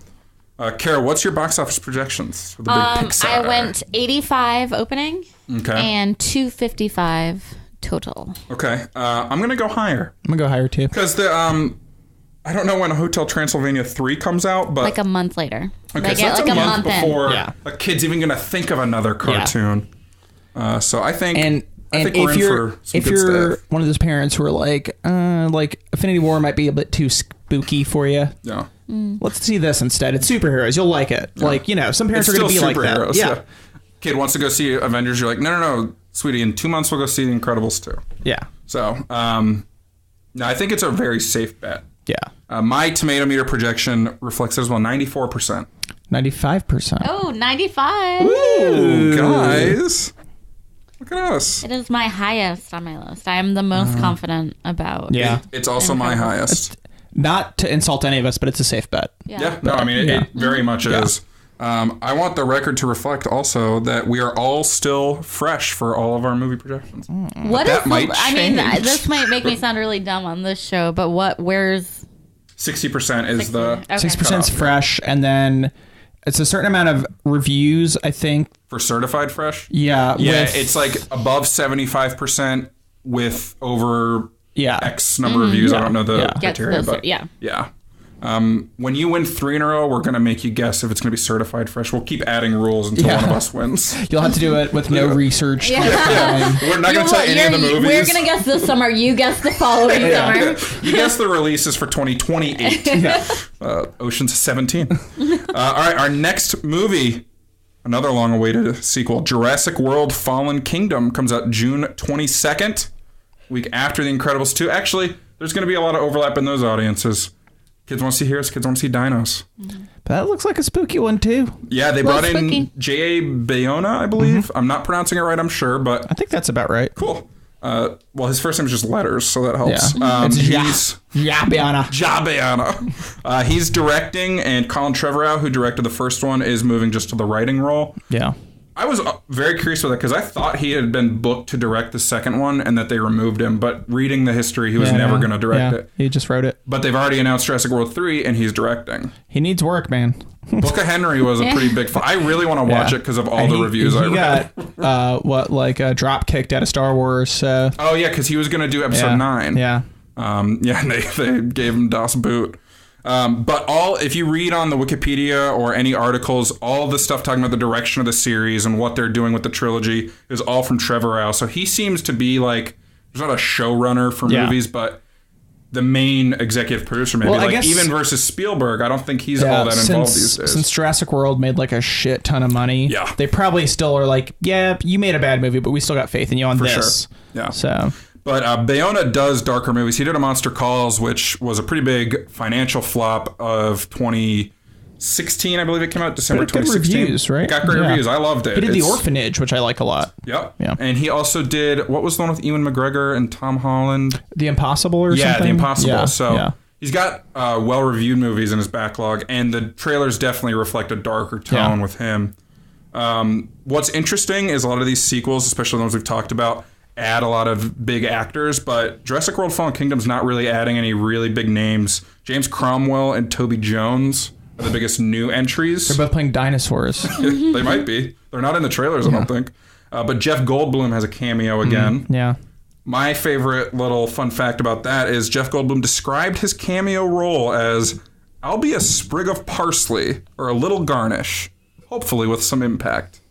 Kara, what's your box office projections for the big Pixar? I went 85 opening and 255 total. Okay. I'm going to go higher. I'm going to go higher too. Because I don't know when Hotel Transylvania 3 comes out, but... a month later. Okay, so that's a month before a kid's even going to think of another cartoon. Yeah. So I think... I think if you're one of those parents who are Infinity War might be a bit too spooky for you. Yeah. Let's see this instead. It's superheroes. You'll like it. Yeah. Some parents are going to be like that. Yeah. Kid wants to go see Avengers. You're like, no, sweetie. In 2 months, we'll go see The Incredibles 2. Yeah. So, no, I think it's a very safe bet. Yeah. My tomato meter projection reflects it as well. 94%. 95%. Oh, 95. Ooh, guys. Look at us. It is my highest on my list. I am the most confident about. Yeah. It's also my highest. Not to insult any of us, but it's a safe bet. Yeah. No, I mean, it very much is. I want the record to reflect also that we are all still fresh for all of our movie projections. What if this might make me sound really dumb on this show, but where's 60% is the 60% is fresh, and then it's a certain amount of reviews, I think, for certified fresh. Yeah. It's like above 75% with over X number of views. I don't know the criteria, but yeah. When you win 3 in a row, we're going to make you guess if it's going to be certified fresh. We'll keep adding rules until one of us wins. You'll have to do it with no research. We're not going to tell any of the movies. We're going to guess this summer. You guess the following summer. You guess the releases for 2028. Ocean's 17. All right, our next movie, another long-awaited sequel, Jurassic World Fallen Kingdom, comes out June 22nd, week after The Incredibles 2. Actually, there's going to be a lot of overlap in those audiences. Kids want to see heroes, kids want to see dinos. But that looks like a spooky one, too. Yeah, they brought in J.A. Bayona, I believe. I'm not pronouncing it right, I'm sure, but... I think that's about right. Cool. Well, his first name is just letters, so that helps. Yeah. It's Bayona. Bayona. He's directing, and Colin Trevorrow, who directed the first one, is moving just to the writing role. Yeah. I was very curious with that because I thought he had been booked to direct the second one and that they removed him. But reading the history, he was never going to direct it. He just wrote it. But they've already announced Jurassic World 3 and he's directing. He needs work, man. Book of Henry was a pretty big... I really want to watch it because of all the reviews I read. He got drop kicked out of Star Wars. So. Oh, yeah, because he was going to do episode 9. Yeah. And they gave him Das Boot. But if you read on the Wikipedia or any articles, all the stuff talking about the direction of the series and what they're doing with the trilogy is all from Trevorrow. So he seems to be like, there's not a showrunner for movies, but the main executive producer, maybe. Well, even versus Spielberg, I don't think he's all that involved these days. Since Jurassic World made like a shit ton of money, they probably still are like, yeah, you made a bad movie, but we still got faith in you on this. Sure. Yeah. So... But Bayona does darker movies. He did A Monster Calls, which was a pretty big financial flop of 2016, I believe it came out December 2016. Good reviews, right? It got great reviews. I loved it. He did The Orphanage, which I like a lot. Yep. Yeah. And he also did, what was the one with Ewan McGregor and Tom Holland? The Impossible or something? Yeah, The Impossible. Yeah, so he's got well-reviewed movies in his backlog, and the trailers definitely reflect a darker tone with him. What's interesting is a lot of these sequels, especially the ones we've talked about, add a lot of big actors, but Jurassic World Fallen Kingdom's not really adding any really big names. James Cromwell and Toby Jones are the biggest new entries. They're both playing dinosaurs. They might be. They're not in the trailers, I don't think. But Jeff Goldblum has a cameo again. Yeah. My favorite little fun fact about that is Jeff Goldblum described his cameo role as, I'll be a sprig of parsley or a little garnish, hopefully with some impact.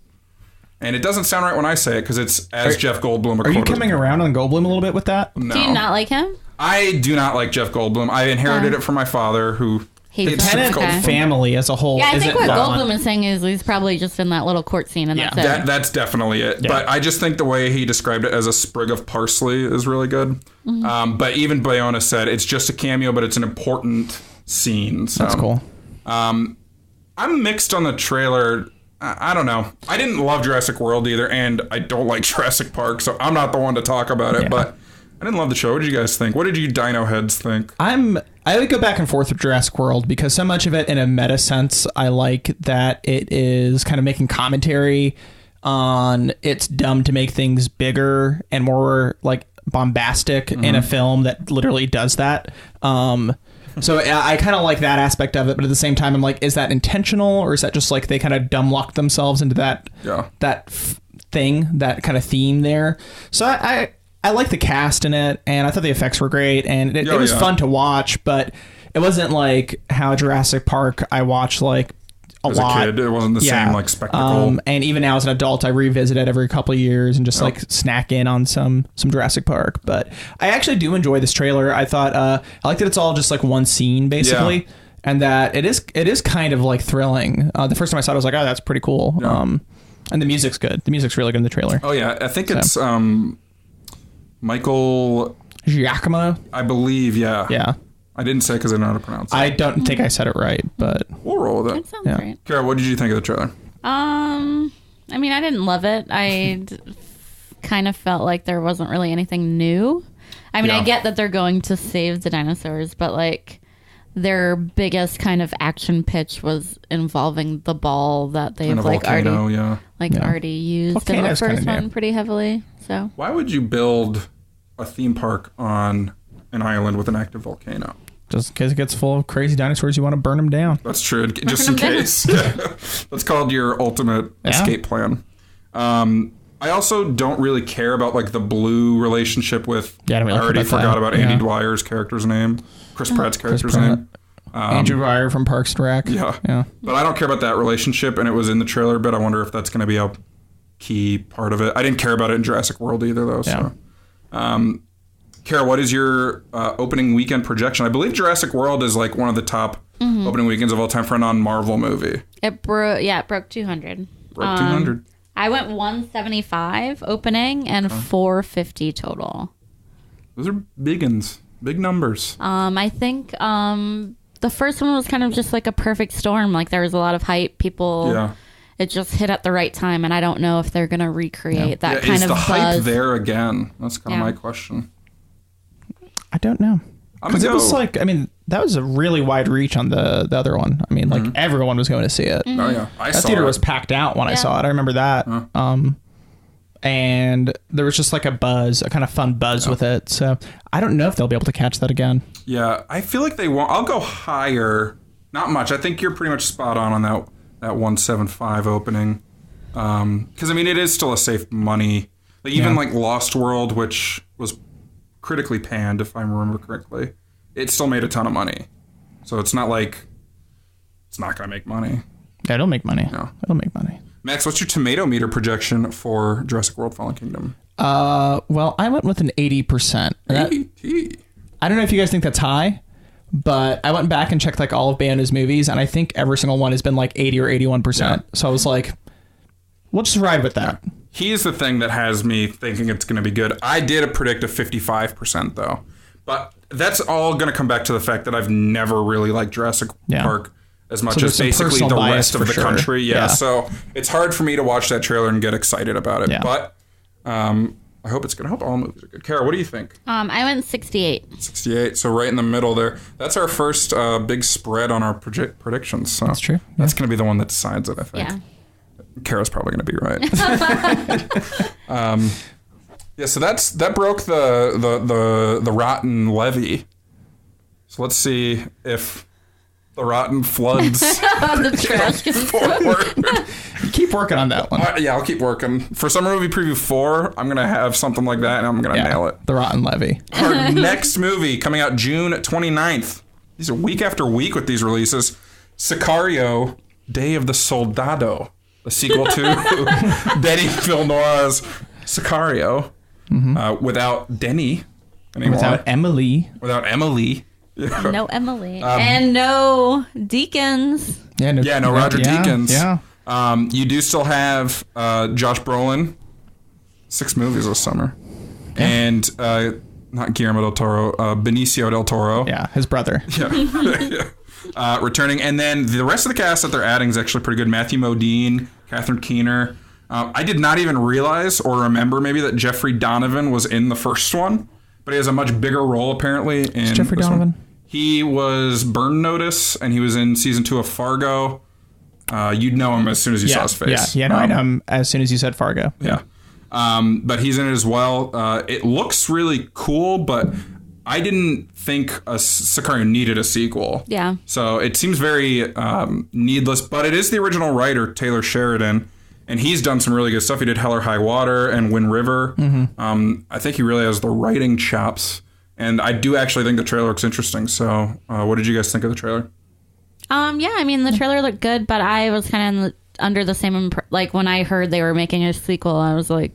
And it doesn't sound right when I say it because it's Jeff Goldblum. Are you coming around on Goldblum a little bit with that? No. Do you not like him? I do not like Jeff Goldblum. I inherited it from my father who hates Jeff Goldblum. Family as a whole. Yeah, I think what Goldblum is saying is he's probably just in that little court scene and that's it. That's definitely it. Yeah. But I just think the way he described it as a sprig of parsley is really good. Mm-hmm. But even Bayona said it's just a cameo, but it's an important scene. So. That's cool. I'm mixed on the trailer. I don't know. I didn't love Jurassic World either, and I don't like Jurassic Park, so I'm not the one to talk about it, but I didn't love the show. What did you guys think? What did you dino heads think? I would go back and forth with Jurassic World because so much of it in a meta sense, I like that it is kind of making commentary on it's dumb to make things bigger and more like bombastic in a film that literally does that. So I kind of like that aspect of it, but at the same time, I'm like, is that intentional or is that just like they kind of dumb locked themselves into that thing, that kind of theme there? So I like the cast in it, and I thought the effects were great, and it was fun to watch, but it wasn't like how Jurassic Park I watched like as a kid. It wasn't the same like spectacle. And even now as an adult, I revisit it every couple of years and just like snack in on some Jurassic Park. But I actually do enjoy this trailer. I thought I like that it's all just like one scene basically, and that it is kind of like thrilling. The first time I saw it, I was like, oh, that's pretty cool. Yeah. And the music's good. The music's really good in the trailer. Oh yeah, I think it's Michael Giacomo, I believe. Yeah. I didn't say because I know how to pronounce it. I don't think I said it right, but we'll roll with it. That sounds right. Kara, what did you think of the trailer? I mean, I didn't love it. I kind of felt like there wasn't really anything new. I mean, I get that they're going to save the dinosaurs, but like their biggest kind of action pitch was involving the ball that they've already used in the first one pretty heavily. So why would you build a theme park on an island with an active volcano? Just in case it gets full of crazy dinosaurs, you want to burn them down. That's true. Just in case. That's called your ultimate escape plan. I also don't really care about like the blue relationship with. I already forgot about Andy Dwyer's character's name. Chris Pratt's character's name. Andrew Dwyer from Parks and Rec. Yeah. But I don't care about that relationship, and it was in the trailer. But I wonder if that's going to be a key part of it. I didn't care about it in Jurassic World either, though. So, Kara, what is your opening weekend projection? I believe Jurassic World is like one of the top opening weekends of all time for a non-Marvel movie. It broke 200. Broke 200. I went 175 opening and 450 total. Those are big numbers. I think the first one was kind of just like a perfect storm. Like there was a lot of hype. People, it just hit at the right time, and I don't know if they're gonna recreate that kind of buzz. Is the hype there again? That's kind of my question. I don't know. Because it was like, I mean, that was a really wide reach on the other one. I mean, like everyone was going to see it. Oh yeah, that theater was packed out when I saw it. I remember that. And there was just like a kind of fun buzz with it. So I don't know if they'll be able to catch that again. Yeah, I feel like they won't. I'll go higher. Not much. I think you're pretty much spot on that 175 opening. Because I mean, it is still a safe money. Like even like Lost World, which was critically panned, if I remember correctly, it still made a ton of money. So it's not like it's not going to make money. Yeah, it'll make money. No. It'll make money. Max, what's your tomato meter projection for Jurassic World Fallen Kingdom? Well, I went with an 80%. 80? I don't know if you guys think that's high, but I went back and checked like all of Bayonna's movies, and I think every single one has been like 80 or 81%. Yeah. So I was like, we'll just ride with that. Yeah. He's the thing that has me thinking it's going to be good. I did predict a 55%, though. But that's all going to come back to the fact that I've never really liked Jurassic Park as much as basically the rest of the country. Yeah, so it's hard for me to watch that trailer and get excited about it. Yeah. But I hope it's good. I hope all movies are good. Kara, what do you think? I went 68. 68, so right in the middle there. That's our first big spread on our predictions. So that's true. That's going to be the one that decides it, I think. Yeah. Kara's probably going to be right. So that broke the rotten levee. So let's see if the rotten floods the trash forward. Keep working on that one. I'll keep working. For Summer Movie Preview 4, I'm going to have something like that, and I'm going to nail it. The rotten levee. Our next movie coming out June 29th. These are week after week with these releases. Sicario, Day of the Soldado. The sequel to Denis Villeneuve's Sicario, without Denny anymore. Without Emily. No Emily. And no Deakins. No Roger Deakins. Yeah. You do still have Josh Brolin. 6 movies this summer. Yeah. And not Guillermo del Toro, Benicio del Toro. Yeah, his brother. Yeah. Returning. And then the rest of the cast that they're adding is actually pretty good. Matthew Modine, Catherine Keener. I did not even realize or remember maybe that Jeffrey Donovan was in the first one, but he has a much bigger role apparently in Jeffrey Donovan. He was Burn Notice, and he was in season 2 of Fargo. You'd know him as soon as you saw his face. I know him as soon as you said Fargo. Yeah. But he's in it as well. It looks really cool, but I didn't think Sicario needed a sequel. Yeah. So it seems very needless, but it is the original writer, Taylor Sheridan, and he's done some really good stuff. He did Hell or High Water and Wind River. I think he really has the writing chops, and I do actually think the trailer looks interesting. So what did you guys think of the trailer? I mean, the trailer looked good, but I was kind of under the same, like when I heard they were making a sequel, I was like,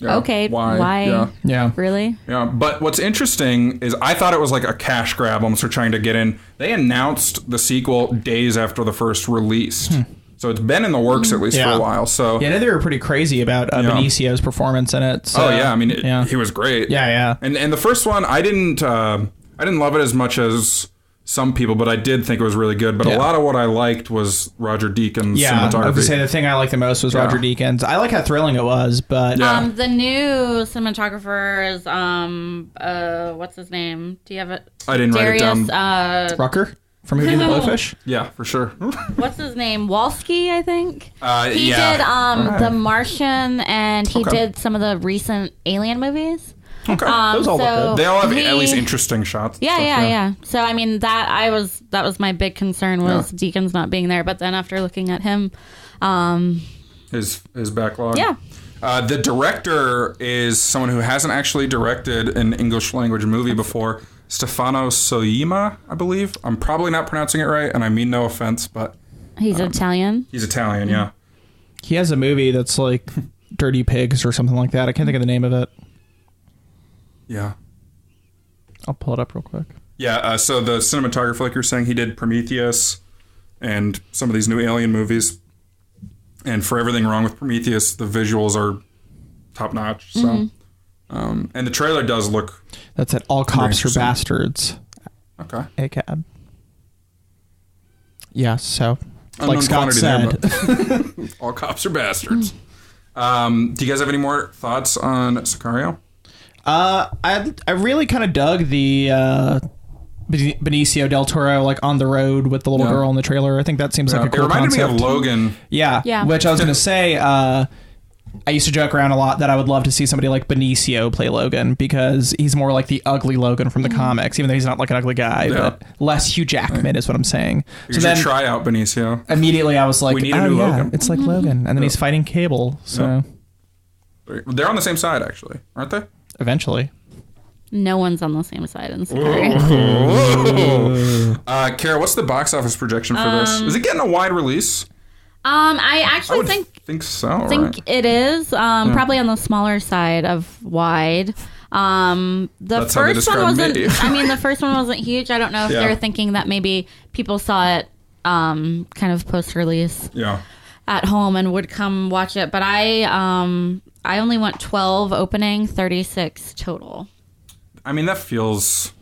okay, why? Yeah. Really? Yeah, but what's interesting is I thought it was like a cash grab almost for trying to get in. They announced the sequel days after the first released. So it's been in the works at least for a while. So yeah, they were pretty crazy about Benicio's performance in it. So, I mean, he was great. Yeah. And the first one, I didn't love it as much as some people, but I did think it was really good. But a lot of what I liked was Roger Deakins' cinematography. I was going to say the thing I liked the most was Roger Deakins. I like how thrilling it was, but... the new cinematographer is, what's his name? Do you have it? I didn't write it down. Rucker? From Hootie and the Blowfish? Yeah, for sure. What's his name? Walski, I think? He did The Martian, and he did some of the recent Alien movies. Okay. Those all look good. They all have at least interesting shots. Yeah. So I mean that was my big concern was Deacon's not being there, but then after looking at him, his backlog. Yeah. The director is someone who hasn't actually directed an English language movie before. Stefano Soima, I believe. I'm probably not pronouncing it right, and I mean no offense, but he's Italian. He's Italian, yeah. He has a movie that's like Dirty Pigs or something like that. I can't think of the name of it. Yeah. I'll pull it up real quick. Yeah, so the cinematographer, like you're saying, he did Prometheus and some of these new Alien movies. And for everything wrong with Prometheus, the visuals are top notch. So, and the trailer does look. That's at All Cops Are Bastards. Okay. ACAB. Yeah. So, unknown like Scott said, there, All Cops Are Bastards. Do you guys have any more thoughts on Sicario? I really kind of dug the Benicio del Toro like on the road with the little girl in the trailer. I think that seems like a cool concept. It reminded me of Logan. Yeah. Which I was going to say, I used to joke around a lot that I would love to see somebody like Benicio play Logan because he's more like the ugly Logan from the comics, even though he's not like an ugly guy, but less Hugh Jackman is what I'm saying. So then try out Benicio. Immediately I was like, we need a new Logan. It's like Logan. And then he's fighting Cable. So they're on the same side, actually, aren't they? Eventually. No one's on the same side in Sicario. Kara, what's the box office projection for this? Is it getting a wide release? I actually think so. Think it is probably on the smaller side of wide. The first one wasn't. I mean, the first one wasn't huge. I don't know if they're thinking that maybe people saw it kind of post release. Yeah. At home and would come watch it, but I only went 12 opening, 36 total. I mean, that feels...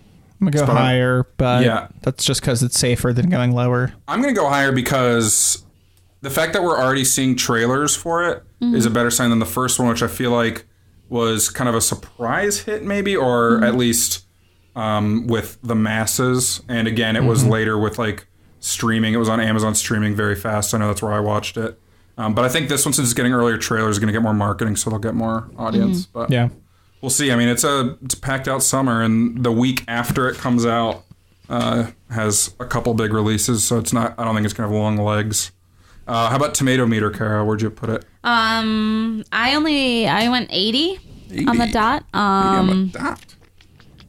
I'm going to go higher, but that's just because it's safer than going lower. I'm going to go higher because the fact that we're already seeing trailers for it is a better sign than the first one, which I feel like was kind of a surprise hit maybe, or at least with the masses. And again, it was later with like streaming. It was on Amazon streaming very fast. I know that's where I watched it. But I think this one, since it's getting earlier trailers, is going to get more marketing, so they'll get more audience. But yeah. We'll see. I mean, it's a packed out summer, and the week after it comes out has a couple big releases, so it's not. I don't think it's gonna have long legs. How about tomato meter, Kara? Where'd you put it? I went 80 on the dot. 80 on the dot.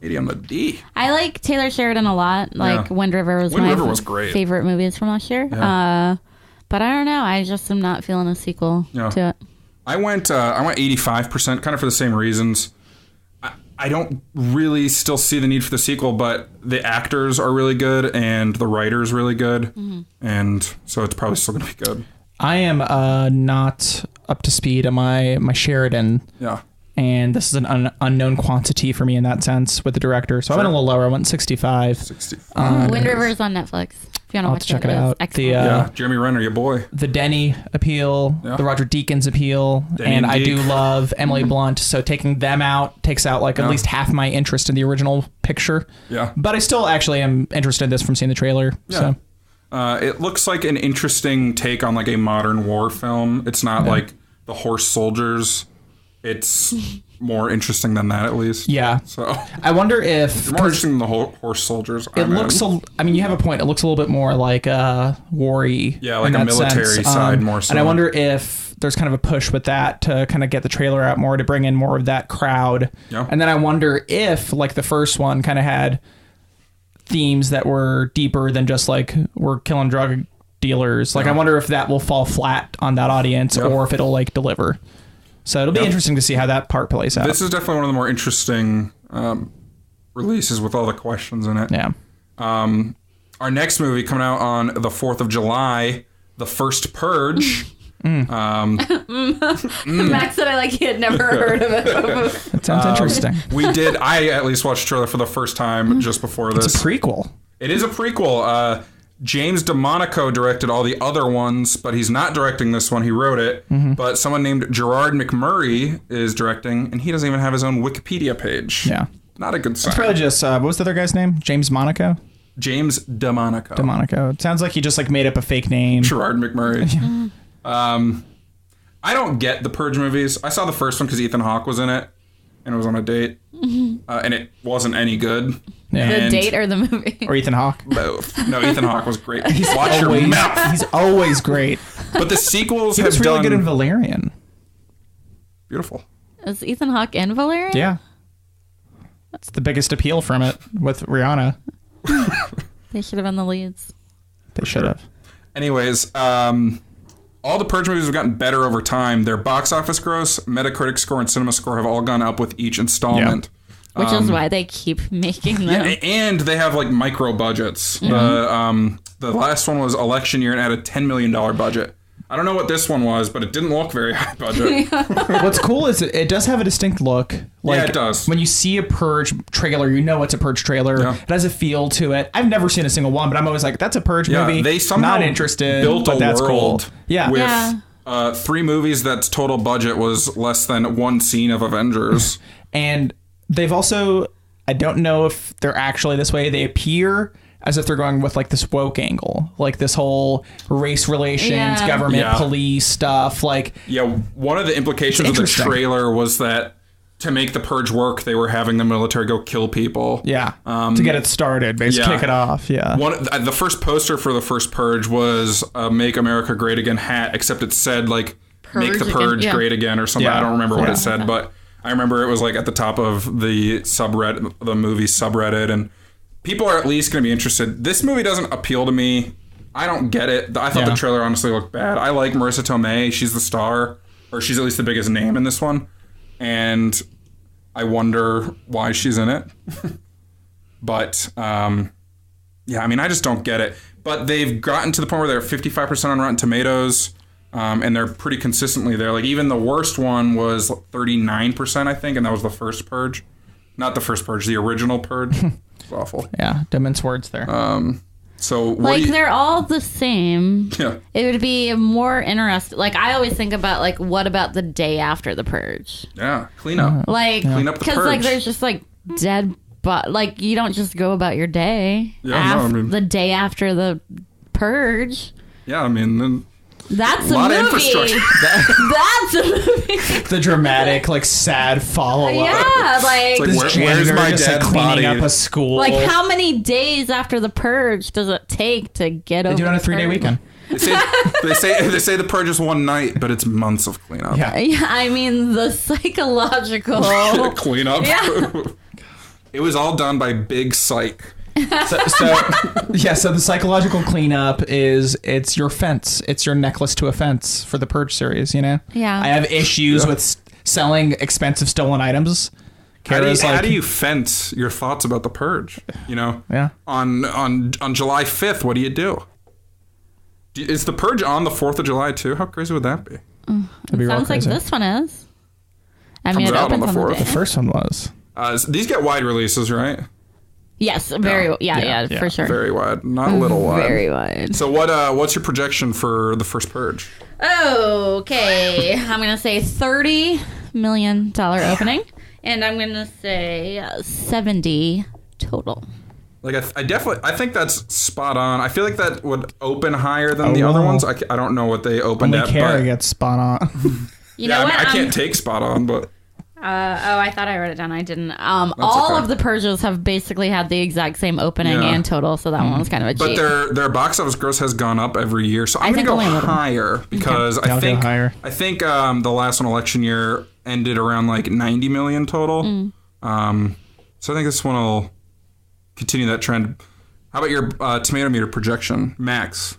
80 on the D. I like Taylor Sheridan a lot. Like Wind River was was great. Favorite movies from last year. Yeah. But I don't know. I just am not feeling a sequel to it. I went 85%, kind of for the same reasons. I don't really still see the need for the sequel, but the actors are really good and the writer's really good. And so it's probably still going to be good. I am not up to speed on my Sheridan. Yeah. And this is an unknown quantity for me in that sense with the director. So I went a little lower. I went 65. 65. Wind River is on Netflix. If you want to watch check it out. Jeremy Renner, your boy. The Denny appeal, the Roger Deakins appeal, and I do love Emily Blunt. So taking them out takes out like at least half my interest in the original picture. Yeah. But I still actually am interested in this from seeing the trailer. Yeah. So it looks like an interesting take on like a modern war film. It's not like The Horse Soldiers. It's more interesting than that, at least. Yeah. So I wonder if it's more interesting than the Horse Soldiers. It looks. I mean, you have a point. It looks a little bit more like war-y. Yeah, like a military side more so. And I wonder if there's kind of a push with that to kind of get the trailer out more to bring in more of that crowd. Yeah. And then I wonder if, like the first one, kind of had themes that were deeper than just like we're killing drug dealers. Like I wonder if that will fall flat on that audience or if it'll like deliver. So it'll be interesting to see how that part plays out. This is definitely one of the more interesting releases with all the questions in it. Yeah. Our next movie coming out on the 4th of July, The First Purge. Max said he had never heard of it. That sounds interesting. I at least watched the trailer for the first time just before this. It's a prequel. It is a prequel. James DeMonaco directed all the other ones, but he's not directing this one. He wrote it. But someone named Gerard McMurray is directing, and he doesn't even have his own Wikipedia page. Yeah. Not a good sign. It's probably just, what was the other guy's name? James Monaco? James DeMonaco. DeMonaco. It sounds like he just made up a fake name. Gerard McMurray. I don't get the Purge movies. I saw the first one because Ethan Hawke was in it. and it was on a date, and it wasn't any good. Yeah. The date or the movie? Or Ethan Hawke? Both. No, Ethan Hawke was great. Watch your mouth. He's always great. But the sequels he have was really good in Valerian. Beautiful. Is Ethan Hawke in Valerian? Yeah. That's the biggest appeal from it with Rihanna. They should have been the leads. They should have. Anyways, all the Purge movies have gotten better over time. Their box office gross, Metacritic score, and cinema score have all gone up with each installment. Yeah. Which is why they keep making them. Yeah, and they have like micro budgets. Mm-hmm. The last one was election year and had a $10 million budget. I don't know what this one was, but it didn't look very high budget. What's cool is it does have a distinct look. Like, yeah, it does. When you see a Purge trailer, you know it's a Purge trailer. Yeah. It has a feel to it. I've never seen a single one, but I'm always like, that's a Purge movie. They somehow not interested, built but a that's world cool. Yeah. With 3 movies that's total budget was less than one scene of Avengers. And they've also, I don't know if they're actually this way, they appear as if they're going with like this woke angle, like this whole race relations, government, police stuff. Like, one of the implications of the trailer was that to make the Purge work, they were having the military go kill people. Yeah, to get it started, basically kick it off. Yeah, the first poster for the first Purge was a "Make America Great Again" hat, except it said like "Make the Purge Great Again" or something. I don't remember what it said, but I remember it was like at the top of the subreddit, the movie subreddit, and people are at least going to be interested. This movie doesn't appeal to me. I don't get it. I thought the trailer honestly looked bad. I like Marissa Tomei. She's the star, or she's at least the biggest name in this one. And I wonder why she's in it. But, I mean, I just don't get it. But they've gotten to the point where they're 55% on Rotten Tomatoes, and they're pretty consistently there. Like, even the worst one was 39%, I think, and that was the first Purge. Not the first Purge, the original Purge. It's awful. Yeah, immense words there. So like they're all the same. Yeah. It would be more interesting. Like I always think about like what about the day after the Purge? Yeah, clean up. Like clean up the Purge. Because like there's just like dead, but like you don't just go about your day. Yeah, the day after the Purge. Yeah, I mean. Then that's a lot movie. Of infrastructure. That's a movie. The dramatic, like, sad follow-up. Yeah, like where's my dead cleaning up a school? Like, how many days after the Purge does it take to get over? They do it on a 3-day weekend. They say the Purge is one night, but it's months of cleanup. Yeah, I mean the psychological cleanup. Yeah. It was all done by Big Psych. So the psychological cleanup is it's your fence. It's your necklace to a fence for the Purge series, you know? Yeah. I have issues with selling expensive stolen items. How do you fence your thoughts about the Purge? You know? Yeah. On July 5th, what do you do? Is the Purge on the 4th of July too? How crazy would that be? Sounds like this one is. I mean, it opens on the 4th. The first one was. These get wide releases, right? Yes, very yeah, for sure. Very wide, not a little wide. Very wide. So what's your projection for the first Purge? Okay, I'm gonna say $30 million opening, and I'm gonna say 70 total. Like I think that's spot on. I feel like that would open higher than the other ones. I don't know what they opened at. Only gets spot on. You know what? I can't take spot on, but. I thought I wrote it down. I didn't. All of the Purges have basically had the exact same opening and total, so that one was kind of a cheat. But their box office gross has gone up every year, so I'm going to go higher because I think the last one, election year, ended around like 90 million total. So I think this one will continue that trend. How about your tomato meter projection, Max?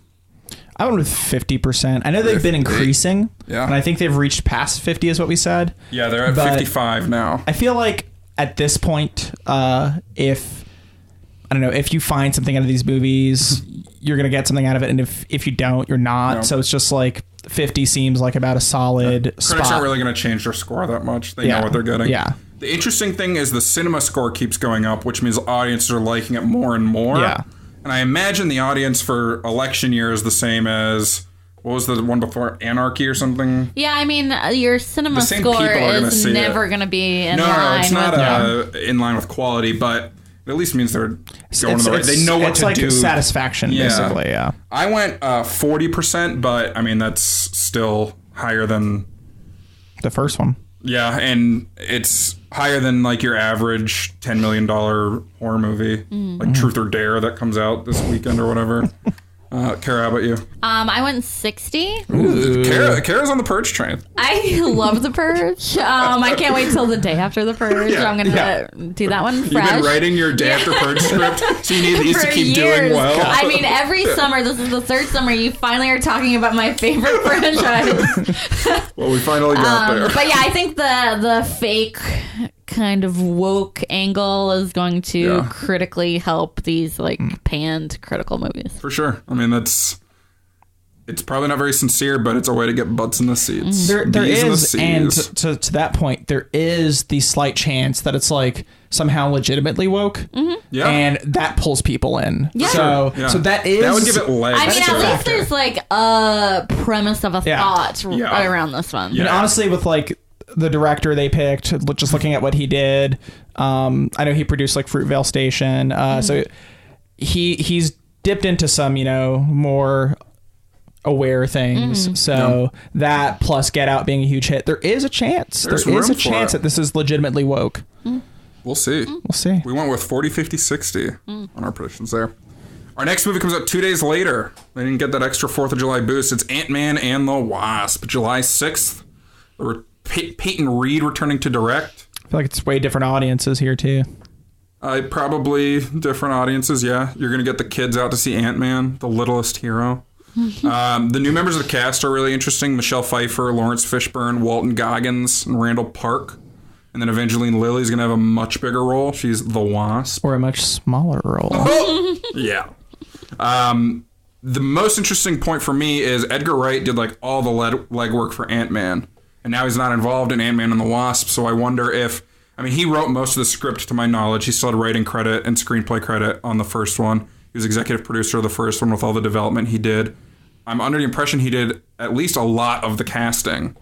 I went with 50%. I know they've been increasing. Yeah. And I think they've reached past 50 is what we said. Yeah, they're at 55 now. I feel like at this point, if you find something out of these movies, you're going to get something out of it. And if you don't, you're not. No. So it's just like 50 seems like about a solid spot. Critics aren't really going to change their score that much. They know what they're getting. Yeah. The interesting thing is the cinema score keeps going up, which means audiences are liking it more and more. Yeah. And I imagine the audience for election year is the same as, what was the one before, Anarchy or something? Yeah, I mean, your cinema score is never going to be in line. No, it's not in line with quality, but it at least means they're going the right. They know what to do. It's like satisfaction, basically, yeah. I went 40%, but I mean, that's still higher than the first one. Yeah, and it's higher than like your average $10 million horror movie, like Truth or Dare that comes out this weekend or whatever. Kara, how about you? I went 60. Ooh. Kara's on the Purge train. I love the Purge. I can't wait till the day after the Purge. I'm gonna do that one fresh. You've been writing your day after Purge script, so you need these to keep doing well. I mean, every summer, this is the third summer, you finally are talking about my favorite franchise. Well, we finally got there. But yeah, I think the fake kind of woke angle is going to critically help these like panned critical movies. For sure. I mean, it's probably not very sincere, but it's a way to get butts in the seats. There is, and to that point, there is the slight chance that it's like somehow legitimately woke, and that pulls people in. Yeah. So that would give it legs. I mean, at least there's like a premise of a thought around this one. Yeah. And honestly, with like the director they picked, just looking at what he did, I know he produced like Fruitvale Station, so he's dipped into some more aware things. So that plus Get Out being a huge hit, there is a chance. There is a chance that this is legitimately woke. We'll see. We'll see. We went with 40, 50, 60 on our predictions there. Our next movie comes out 2 days later. They didn't get that extra 4th of July boost. It's Ant-Man and the Wasp, July 6th. There were Peyton Reed returning to direct. I feel like it's way different audiences here too. Probably different audiences, yeah. You're going to get the kids out to see Ant-Man, the littlest hero. The new members of the cast are really interesting. Michelle Pfeiffer, Lawrence Fishburne, Walton Goggins, and Randall Park. And then Evangeline Lilly's going to have a much bigger role. She's the Wasp. Or a much smaller role. Yeah. The most interesting point for me is Edgar Wright did like all the legwork for Ant-Man. And now he's not involved in Ant-Man and the Wasp, so I wonder if... I mean, he wrote most of the script, to my knowledge. He still had writing credit and screenplay credit on the first one. He was executive producer of the first one with all the development he did. I'm under the impression he did at least a lot of the casting.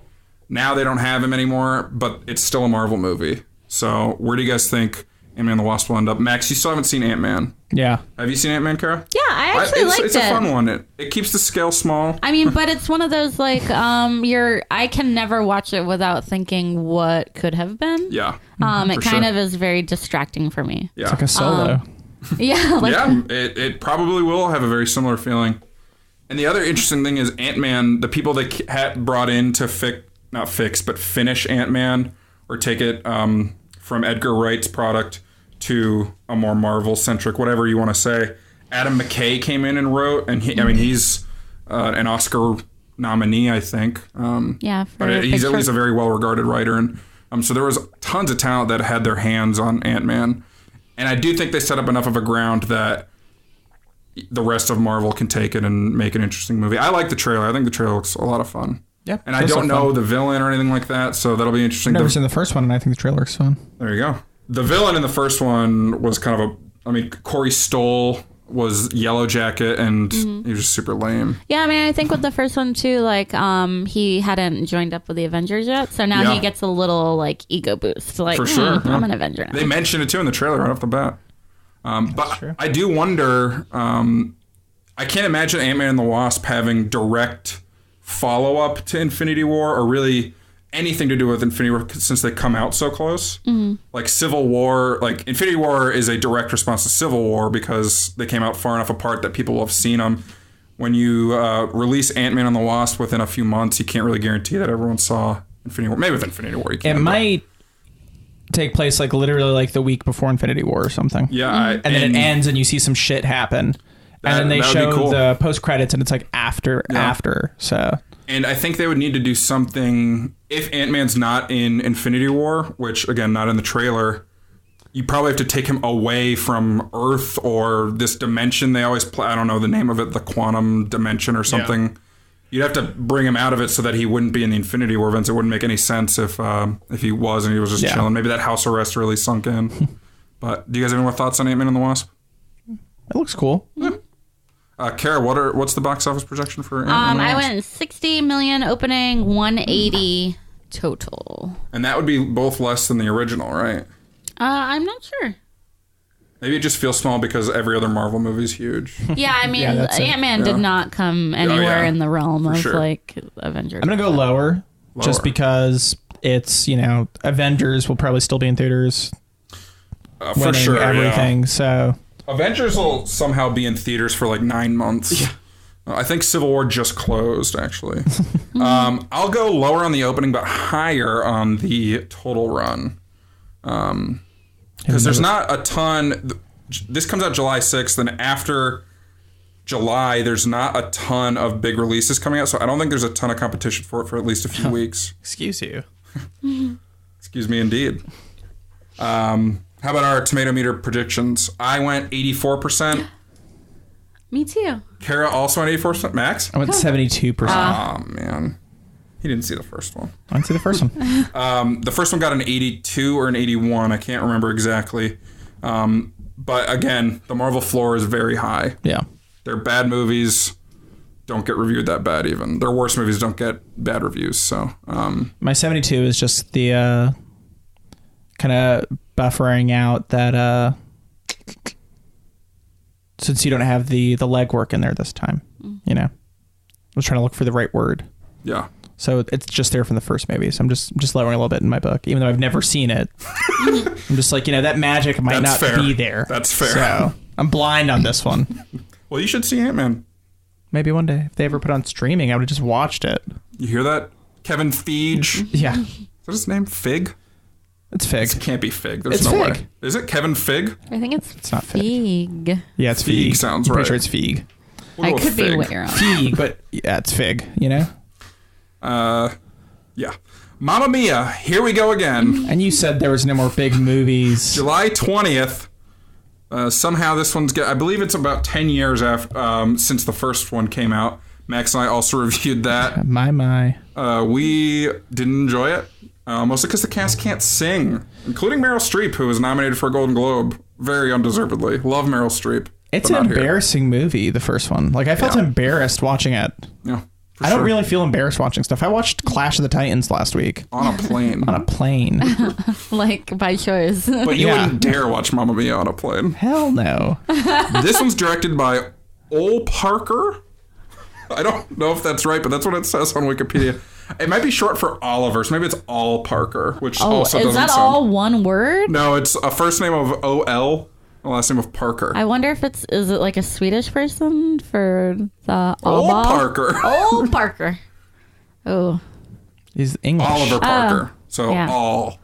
Now they don't have him anymore, but it's still a Marvel movie. So where do you guys think Ant-Man and the Wasp will end up? Max, you still haven't seen Ant-Man. Yeah. Have you seen Ant-Man, Kara? Yeah, I actually liked it. It's a fun one. It keeps the scale small. I mean, but it's one of those like I can never watch it without thinking what could have been. Yeah. It kind of is very distracting for me. Yeah. It's like a solo. It probably will have a very similar feeling. And the other interesting thing is Ant-Man, the people they brought in to finish Ant-Man or take it from Edgar Wright's product to a more Marvel-centric, whatever you want to say. Adam McKay came in and wrote, and he's an Oscar nominee, I think. But he's at least a very well-regarded writer. And so there was tons of talent that had their hands on Ant-Man. And I do think they set up enough of a ground that the rest of Marvel can take it and make an interesting movie. I like the trailer. I think the trailer looks a lot of fun. Yeah, and I don't know the villain or anything like that, so that'll be interesting. I've never seen the first one, and I think the trailer looks fun. There you go. The villain in the first one was kind of Corey Stoll was Yellow Jacket, and he was just super lame. Yeah, I mean, I think with the first one too, like, he hadn't joined up with the Avengers yet, so now he gets a little like ego boost. Like, for sure, I'm an Avenger now. They mentioned it too in the trailer right off the bat. But I do wonder. I can't imagine Ant-Man and the Wasp having direct follow-up to Infinity War or really anything to do with Infinity War since they come out so close. Like Civil War, like Infinity War is a direct response to Civil War because they came out far enough apart that people will have seen them. When you release Ant-Man and the Wasp within a few months, you can't really guarantee that everyone saw Infinity War. Maybe with Infinity War you can. It might take place like literally like the week before Infinity War or something. Yeah. And then it ends and you see some shit happen. And then they show the post credits, and it's like after. So, and I think they would need to do something if Ant-Man's not in Infinity War, which again not in the trailer. You probably have to take him away from Earth or this dimension. They always play. I don't know the name of it, the quantum dimension or something. Yeah. You'd have to bring him out of it so that he wouldn't be in the Infinity War events. It wouldn't make any sense if he was and he was just chilling. Maybe that house arrest really sunk in. But do you guys have any more thoughts on Ant-Man and the Wasp? It looks cool. Mm-hmm. Kara, what's the box office projection for Ant-Man? I went 60 million opening, 180 total. And that would be both less than the original, right? I'm not sure. Maybe it just feels small because every other Marvel movie is huge. Yeah, I mean, Ant-Man did not come anywhere in the realm of like Avengers. I'm gonna go lower just because it's, Avengers will probably still be in theaters. For sure, everything. Yeah. So Avengers will somehow be in theaters for like 9 months. Yeah. I think Civil War just closed, actually. I'll go lower on the opening, but higher on the total run. Because there's not a ton. This comes out July 6th, and after July, there's not a ton of big releases coming out, so I don't think there's a ton of competition for it for at least a few weeks. Excuse you. Excuse me, indeed. How about our tomato meter predictions? I went 84%. Me too. Kara also went 84%. Max? I went 72%. Oh, man. He didn't see the first one. I didn't see the first one. The first one got an 82 or an 81. I can't remember exactly. But again, the Marvel floor is very high. Yeah. Their bad movies don't get reviewed that bad even. Their worst movies don't get bad reviews. So my 72 is just the kind of buffering out that since you don't have the legwork in there this time, I was trying to look for the right word. Yeah. So it's just there from the first movie. So I'm just lowering a little bit in my book, even though I've never seen it. I'm just like, that magic might not be there. That's fair. So I'm blind on this one. Well, you should see Ant-Man. Maybe one day. If they ever put on streaming, I would have just watched it. You hear that? Kevin Feige. Yeah. Is that his name? Fig? It's Fig. It can't be Fig. There's it's no Fig. way. Is it Kevin Fig? I think it's not Fig. Yeah, it's Fig. Fig. Sounds I'm right. pretty sure it's Fig. I could be way wrong. Fig, but yeah, it's Fig, Yeah. Mamma Mia, here we go again. And you said there was no more big movies. July 20th. Somehow this one's I believe it's about 10 years after since the first one came out. Max and I also reviewed that. My. We didn't enjoy it. Mostly because the cast can't sing, including Meryl Streep, who was nominated for a Golden Globe very undeservedly. Love Meryl Streep. It's an embarrassing movie, the first one. Like, I felt embarrassed watching it. Yeah. I don't really feel embarrassed watching stuff. I watched Clash of the Titans last week. On a plane. On a plane. Like, by choice. But you wouldn't dare watch Mamma Mia on a plane. Hell no. This one's directed by Ol Parker. I don't know if that's right, but that's what it says on Wikipedia. It might be short for Oliver, so maybe it's All Parker, which also doesn't sound... Is that all one word? No, it's a first name of O-L, a last name of Parker. I wonder if is it like a Swedish person for the Ol Parker. Ol Parker. Oh. He's English. Oliver Parker. All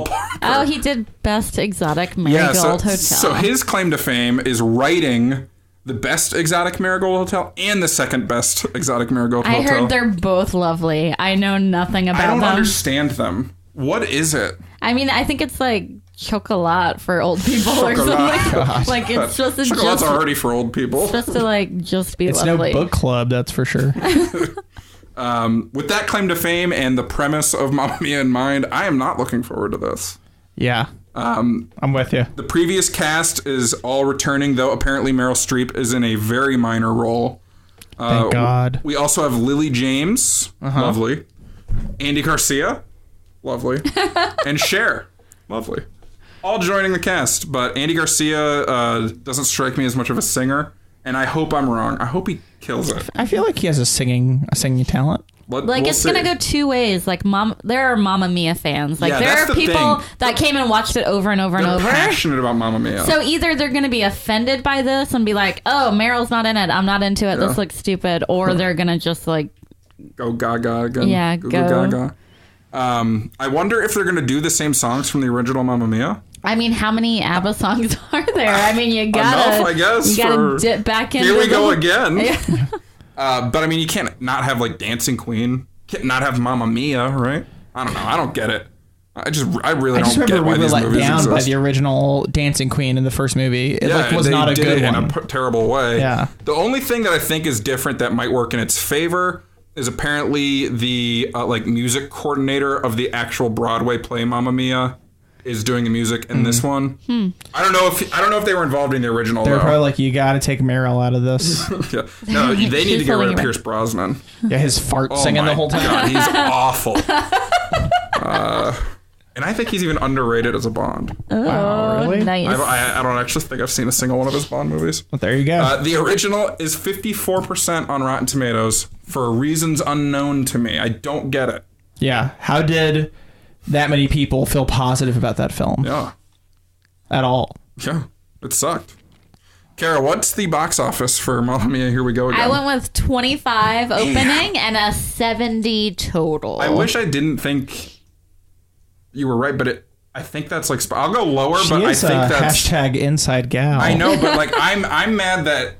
Parker. Oh, he did Best Exotic Marigold Hotel. So his claim to fame is writing the best exotic marigold hotel and the second best exotic marigold hotel. I heard they're both lovely. I know nothing about them. I don't understand them. What is it? I mean, I think it's like chocolate for old people or something. God. Like it's supposed to chocolate's already for old people. It's supposed to like just be it's lovely. It's no book club, that's for sure. With that claim to fame and the premise of Mamma Mia in mind, I am not looking forward to this. Yeah. I'm with you. The previous cast is all returning, though apparently Meryl Streep is in a very minor role. Thank God. We also have Lily James, lovely. Andy Garcia, lovely. And Cher, lovely. All joining the cast, but Andy Garcia doesn't strike me as much of a singer, and I hope I'm wrong. I hope he kills it. I feel like he has a singing talent. It's gonna go two ways. Like there are Mamma Mia fans. Like there are people that came and watched it over and over and over. They're passionate about Mamma Mia. So either they're gonna be offended by this and be like, "Oh, Meryl's not in it. I'm not into it. This looks stupid," or they're gonna just like go gaga again. Yeah, go gaga. I wonder if they're gonna do the same songs from the original Mamma Mia. I mean, how many ABBA songs are there? I mean, you gotta, enough, I guess, you gotta dip back into. Here we go again. But I mean, you can't not have like Dancing Queen, can't not have Mamma Mia, right? I don't know. I don't get it. I really don't get why these movies exist. I just remember we were let down by the original Dancing Queen in the first movie. It was not a good one. In a terrible way. Yeah. The only thing that I think is different that might work in its favor is apparently the like music coordinator of the actual Broadway play Mamma Mia is doing the music in this one. I don't know if they were involved in the original. They're probably like, you got to take Meryl out of this. Yeah. No, they need to get rid of Pierce Brosnan. Yeah, his fart singing the whole time. God, he's awful. And I think he's even underrated as a Bond. Oh, wow, really? Nice. I don't actually think I've seen a single one of his Bond movies. Well, there you go. The original is 54% on Rotten Tomatoes for reasons unknown to me. I don't get it. Yeah. How did that many people feel positive about that film. Yeah. At all. Yeah. It sucked. Kara, what's the box office for Mamma Mia? Here we go again. I went with 25 opening and a 70 total. I wish I didn't think you were right, but I think that's like... I'll go lower, but I think that's... hashtag inside gal. I know, but like I'm mad that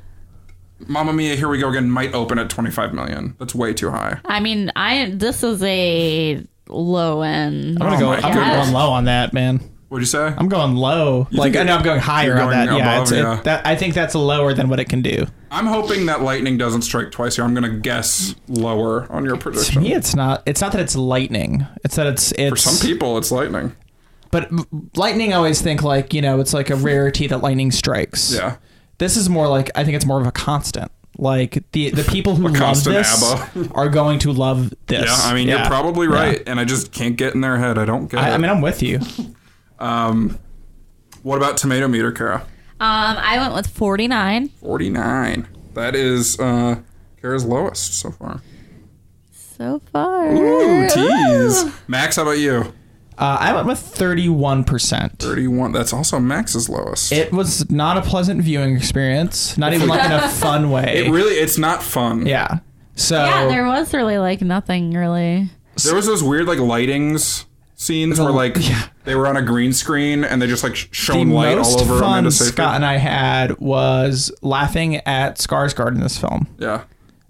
Mamma Mia, Here We Go Again might open at 25 million. That's way too high. I mean, this is a low end. I'm going low on that, man. What'd you say? I'm going low. I know I'm going higher on that. Above, I think that's lower than what it can do. I'm hoping that lightning doesn't strike twice here. I'm going to guess lower on your prediction. To me, it's not. It's not that it's lightning. It's that it's. For some people, it's lightning. But lightning, I always think like, it's like a rarity that lightning strikes. Yeah. This is more like, I think it's more of a constant. Like the people who love this are going to love this. Yeah, I mean, you're probably right, and I just can't get in their head. I don't get it. I mean, I'm with you. What about tomato meter, Kara? I went with 49. 49. That is Kara's lowest so far. So far. Ooh, tease. Max, how about you? I went with 31%. 31. That's also Max's lowest. It was not a pleasant viewing experience. Not even like in a fun way. It's not fun. Yeah. So yeah, there was really like nothing really. There was those weird like lightings scenes where like they were on a green screen and they just like shone light all over. The most fun Scott and I had was laughing at Skarsgård in this film. Yeah.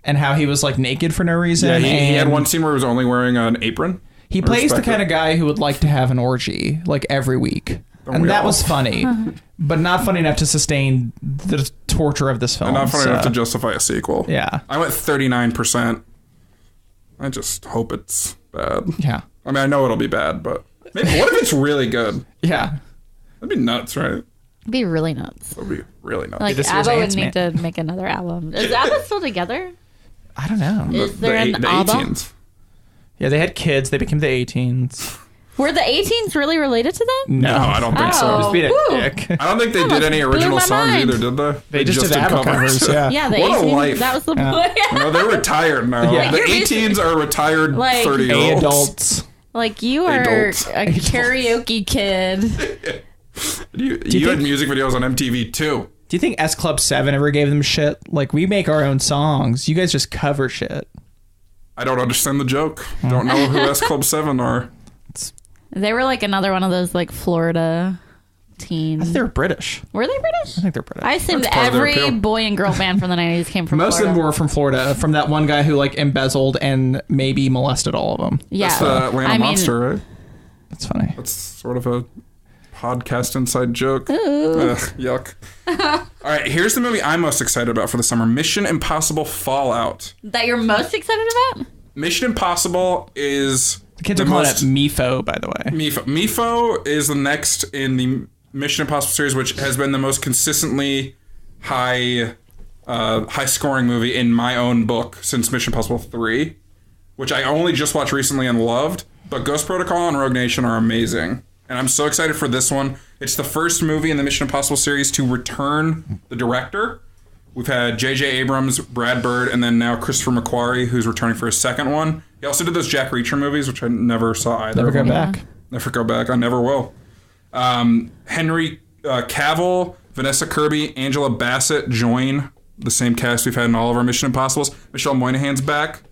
And how he was like naked for no reason. Yeah, he had one scene where he was only wearing an apron. He plays the kind of guy who would like to have an orgy like every week. And that was funny, but not funny enough to sustain the torture of this film. And not funny enough to justify a sequel. Yeah. I went 39%. I just hope it's bad. Yeah. I mean, I know it'll be bad, but maybe what if it's really good? Yeah. That'd be nuts, right? It'd be really nuts. That'd be really nuts. Like ABBA would need to make another album. Is ABBA still together? I don't know. Is there an ABBA? 18s. Yeah, they had kids. They became the 18s. Were the 18s really related to them? No, I don't think so. Just being a dick. I don't think they did any original songs either, did they? They just did ABBA covers. Yeah. Yeah, the what 18s. A life. That was the point. No, they're retired now. Yeah. The 18s are retired 30-year-olds. Adults. Like you are a karaoke kid. You had music videos on MTV too. Do you think S Club 7 ever gave them shit? Like, we make our own songs. You guys just cover shit. I don't understand the joke. Don't know who S Club 7 are. They were like another one of those like Florida teens. I think they're British. Were they British? I think they're British. I assumed every boy and girl band from the 90s came from Most Florida. of them were from Florida, from that one guy who like embezzled and maybe molested all of them. Yeah. That's the Atlanta Monster, right? That's funny. That's sort of a podcast inside joke. Ooh. Yuck. All right, here's the movie I'm most excited about for the summer. Mission Impossible Fallout. That you're most excited about? Mission Impossible is... The kids are calling it MIFO, by the way. MIFO is the next in the Mission Impossible series, which has been the most consistently high scoring movie in my own book since Mission Impossible 3, which I only just watched recently and loved. But Ghost Protocol and Rogue Nation are amazing. And I'm so excited for this one. It's the first movie in the Mission Impossible series to return the director. We've had J.J. Abrams, Brad Bird, and then now Christopher McQuarrie, who's returning for his second one. He also did those Jack Reacher movies, which I never saw either. Never go back. Never go back. I never will. Henry Cavill, Vanessa Kirby, Angela Bassett join the same cast we've had in all of our Mission Impossibles. Michelle Moynihan's back.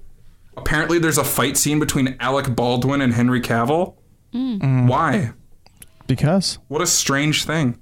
Apparently there's a fight scene between Alec Baldwin and Henry Cavill. Why? Because? What a strange thing.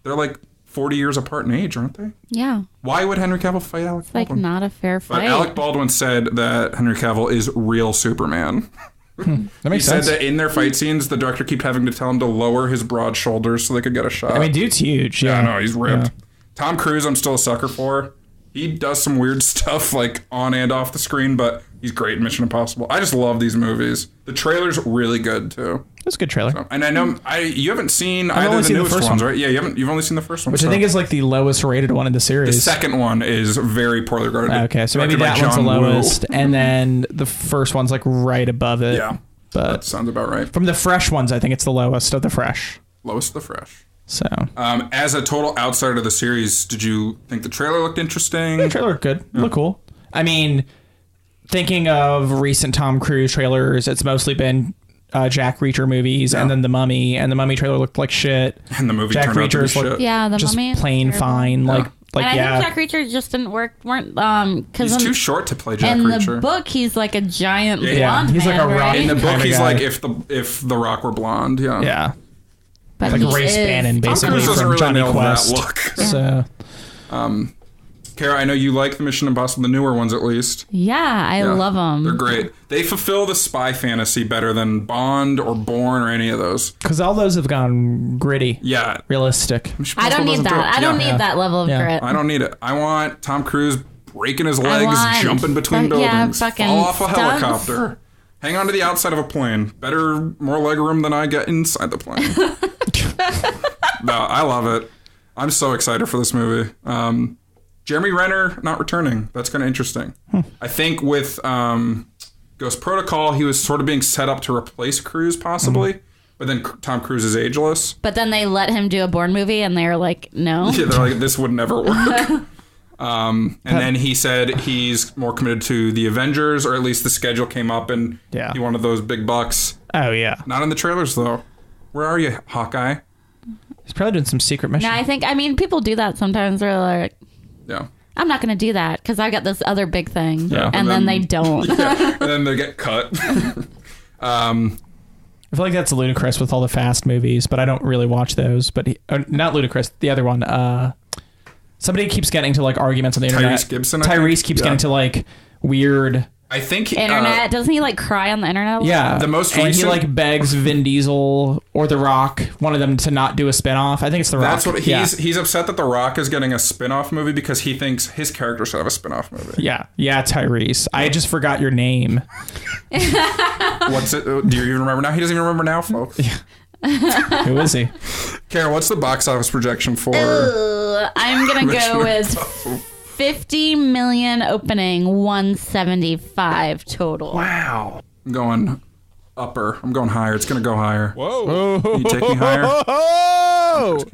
They're like 40 years apart in age, aren't they? Yeah. Why would Henry Cavill fight Alec Baldwin? Like, not a fair fight. But Alec Baldwin said that Henry Cavill is real Superman. That makes sense. He said that in their fight scenes, the director kept having to tell him to lower his broad shoulders so they could get a shot. I mean, dude's huge. Yeah, I know, he's ripped. Yeah. Tom Cruise, I'm still a sucker for. He does some weird stuff, like, on and off the screen, but he's great in Mission Impossible. I just love these movies. The trailer's really good, too. It's a good trailer. So, and I know you haven't seen either of the newest ones, right? Yeah, you've only seen the first one. Which I think is like the lowest rated one in the series. The second one is very poorly regarded. Okay, so maybe that one's the lowest. And then the first one's like right above it. Yeah, but that sounds about right. From the fresh ones, I think it's the lowest of the fresh. Lowest of the fresh. So, as a total outsider of the series, did you think the trailer looked interesting? The trailer looked good. Yeah. Looked cool. I mean, thinking of recent Tom Cruise trailers, it's mostly been Jack Reacher movies, and then The Mummy, and The Mummy trailer looked like shit. And the movie Jack turned Reacher's out to be shit. Yeah, The just Mummy plain fine. Yeah. And I think Jack Reacher just didn't work. He's too short to play Jack in Reacher. In the book, he's like a giant blonde he's man, like a rock. right? In the book, he's guy. like if the Rock were blonde. Yeah. But like Ray Spannon, basically, Tom Cruise from really Johnny nail Quest. that look. So, Kara, I know you like the Mission Impossible, the newer ones at least. Yeah, I love them. They're great. They fulfill the spy fantasy better than Bond or Bourne or any of those. because all those have gone gritty. Yeah. Realistic. I don't need that. I don't need that level of grit. I don't need it. I want Tom Cruise breaking his legs, jumping between buildings, fall off a helicopter, hang on to the outside of a plane. Better, more leg room than I get inside the plane. No, I love it. I'm so excited for this movie. Jeremy Renner not returning. That's kind of interesting. I think with Ghost Protocol, he was sort of being set up to replace Cruise possibly. But then Tom Cruise is ageless. But then they let him do a Bourne movie, and they're like, no. Yeah, they're like, this would never work. And then he said he's more committed to the Avengers, or at least the schedule came up, and he wanted those big bucks. Oh, yeah. Not in the trailers, though. Where are you, Hawkeye? He's probably doing some secret mission. No, I mean, people do that sometimes. They're like, I'm not going to do that because I got this other big thing. Yeah. And then they don't. And then they get cut. I feel like that's ludicrous with all the Fast movies, but I don't really watch those. But not ludicrous. The other one. Somebody keeps getting into like arguments on the internet. Tyrese Gibson. Tyrese keeps getting to like weird. I think internet. Doesn't he like cry on the internet? Yeah. The most and recent. he like begs Vin Diesel or The Rock, one of them, to not do a spinoff. I think it's The Rock. That's what he's upset that The Rock is getting a spin-off movie because he thinks his character should have a spin-off movie. Yeah, Tyrese. I just forgot your name. What's it? Do you even remember now? He doesn't even remember now, folks. Who is he? Karen, what's the box office projection for? I'm gonna go with 50 million opening, 175 total. Wow. I'm going upper. I'm going higher. It's gonna go higher. Whoa! Can you take me higher? Oh!